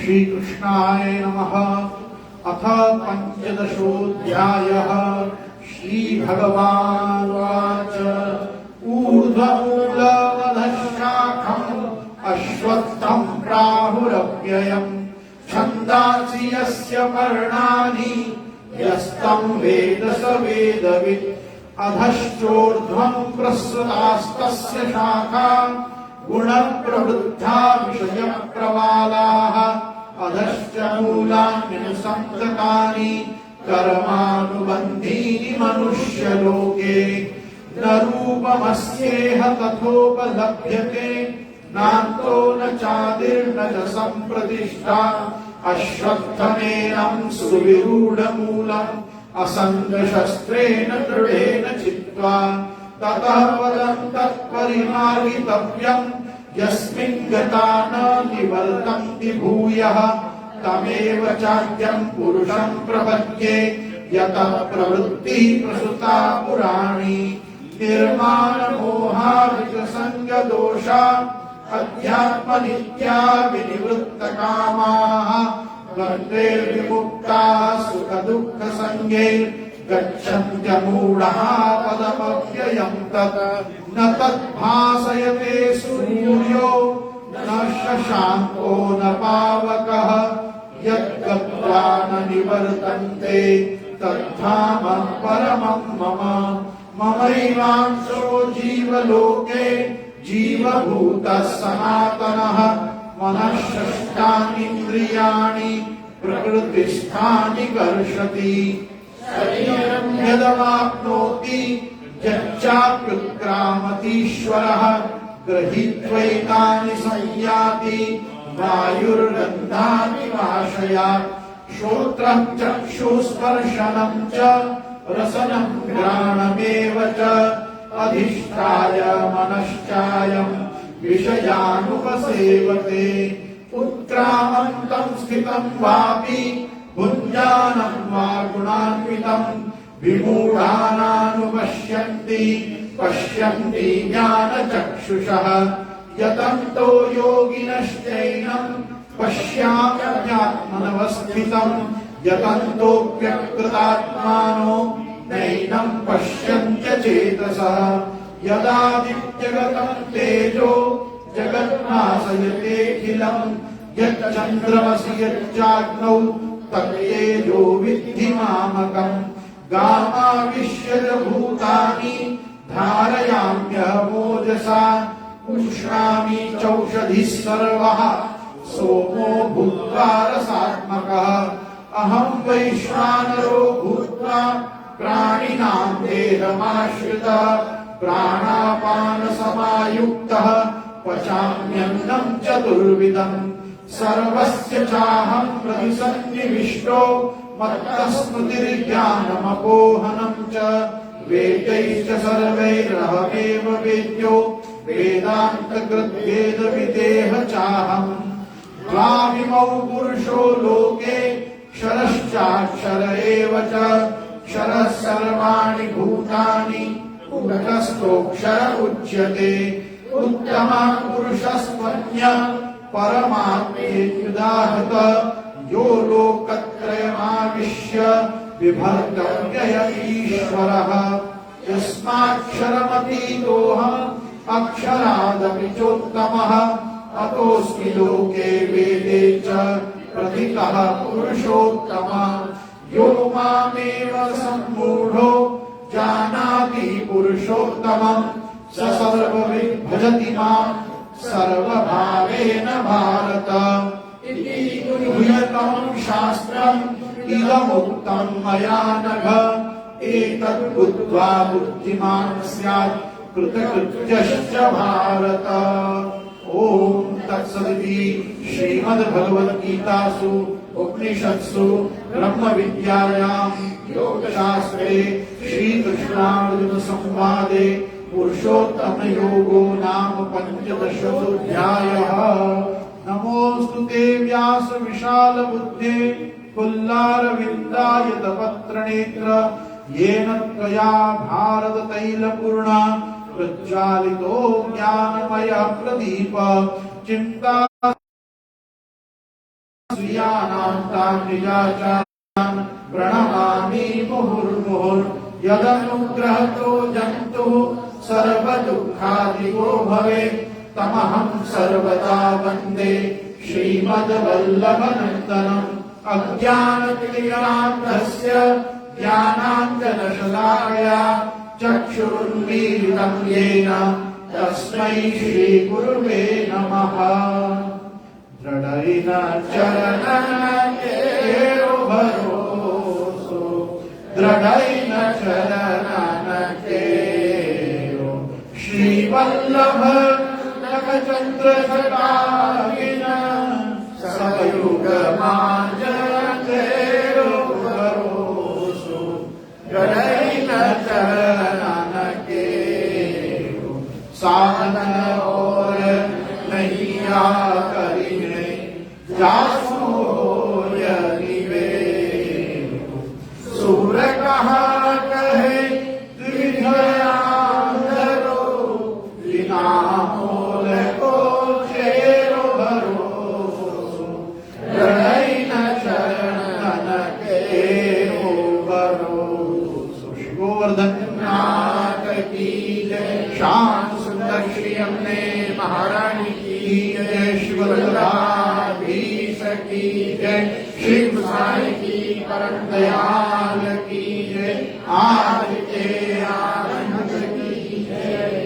A: श्री कृष्णाय नमः। अथ पंचदशोऽध्यायः। श्री भगवानुवाच ऊर्ध्वमूलमधःशाखम् अश्वत्थं प्राहुरव्ययम् छन्दांसि यस्य पर्णानि यस्तं वेद स वेदवित् अधश्चोर्ध्वं प्रसृतास्तस्य शाखा गुणप्रवृद्धा विषयप्रवालाः अधश्च मूलान्यनुसन्ततानि कर्मानुबन्धीनि मनुष्यलोके न रूपमस्येह तथोपलभ्यते नान्तो न चादिर्न च सम्प्रतिष्ठा अश्वत्थमेनं सुविरूढमूलम् असङ्गशस्त्रेण दृढेन चित्वा ततः पदं तत्परिमार्गितव्यम् यस्मिन् गता न निवर्तन्ति भूयः तमेव चाद्यं पुरुषं प्रपद्ये यतः प्रवृत्तिः प्रसृता पुराणी निर्माणमोहाविषसङ्गदोषा अध्यात्मनित्या विनिवृत्तकामाः द्वन्द्वैर्विमुक्ताः सुखदुःखसङ्गैर्गच्छन्त्यमूढः पदमव्ययं तत् न तद्भासयते सूर्यो न शशाङ्को न पावकः यद्गत्वा न निवर्तन्ते तद्धाम परमं मम ममैवांशो जीवलोके जीवभूतः सनातनः मनःषष्ठानीन्द्रियाणि प्रकृतिस्थानि कर्षति शरीरं यदवाप्नोति यच्चाप्युत्क्रामतीश्वरः गृहीत्वैतानि संयाति वायुर्गन्धानि वाशयात् श्रोत्रं चक्षुस्पर्शनं च रसनं घ्राणमेव च अधिष्ठाय मनश्चायं विषयानुपसेवते उत्क्रामन्तं स्थितं वापि भुञ्जानं वा गुणान्वितं विमूढानानुपश्यन्ति पश्यन्ति ज्ञानचक्षुषः यतन्तो योगिनश्चैनं पश्याम्यात्मनवस्थितं यतन्तोऽप्यकृतात्मानो नैनं पश्यन्त्यचेतसः यदादित्यगतं तेजो जगन्नाशयतेऽखिलं यच्चन्द्रमसि यच्चाग्नौ तत्तेजो विद्धि मामकम् गामाविश्य च भूतानि धारयाम्यहमोजसा उष्णामि चौषधिः सर्वः सोमो भूत्वा रसात्मकः अहं वैश्वानरो भूत्वा प्राणिनां देहमाश्रितः प्राणापानसमायुक्तः पचाम्यन्नं चतुर्विधम् सर्वस्य चाहं प्रतिसन्निविष्टो मत्तस्मृतिर्ज्ञानमपोहनं च वेदैश्च सर्वैरहमेव वेद्यो वेदान्तकृद्वेदविदेह चाहम् द्वाविमौ पुरुषो लोके क्षरश्चाक्षर एव च क्षरः सर्वाणि भूतानि कूटस्थोऽक्षर उच्यते उत्तमः पुरुषस्त्वन्यः परमात्मेत्युदाहृत यो लोकत्रयमाविश्य बिभर्गव्यय ईश्वरः यस्माक्षरमतीतोऽहम् अक्षरादपि चोत्तमः अतोऽस्मि लोके वेदे च प्रथितः पुरुषोत्तमः यो मामेव सम्मूढो जानाति पुरुषोत्तमम् स सर्वविद् भजति माम् सर्वभावेन भारत इति गुह्यतमं शास्त्रम् इदमुक्तं मया नघ एतत् बुद्ध्वा बुद्धिमान् स्यात् कृतकृत्यश्च भारत। ओम तत्सदिति श्रीमद्भगवद्गीतासु उपनिषत्सु ब्रह्म विद्यायां योगशास्त्रे श्रीकृष्णार्जुन संवादे पुरुषोत्तम योगो नाम पंचदशोऽध्यायः। नमोऽस्तु ते व्यास विशाल बुद्धे फुल्लारविन्दायत पत्रनेत्र येन त्वया भारत तैलपूर्णा प्रज्वालितो ज्ञानमय प्रदीप चिन्ता स्वीयानां तान् निजाचारान् प्रणमामि मुहुर्मुहुर् यदनुग्रहतो जन्तुः सर्वदुःखादिगो भवेत् तमहं सर्वदा वन्दे श्रीमद्वल्लभनन्दनम् अज्ञानतिमिरान्धस्य ज्ञानाञ्जनशलाकया चक्षुरुन्मीलितं येन तस्मै श्रीगुरुवे नमः। दृढैन चरणनकेरो भरोसो दृढैन चरणनकेरो श्रीवल्लभ नखचन्द्रजटाभिन सयुगमाजतेरो भरोसो दृढैन चरणनकेरो साधन और नैया करिने जासो यनिवेको सूर कहा कहे द्विधयाधरो बिना मोल को चेरो भरोसो दृढैन चरणनकेरो भरोसो। गोवर्धन नाथ की जय। श्याम सुंदर श्री हमने महारानी की जय। शिवधीश की जय। श्री गुसाई की परम दयाल की जय। आज के आनंद की जय।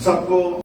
A: सबको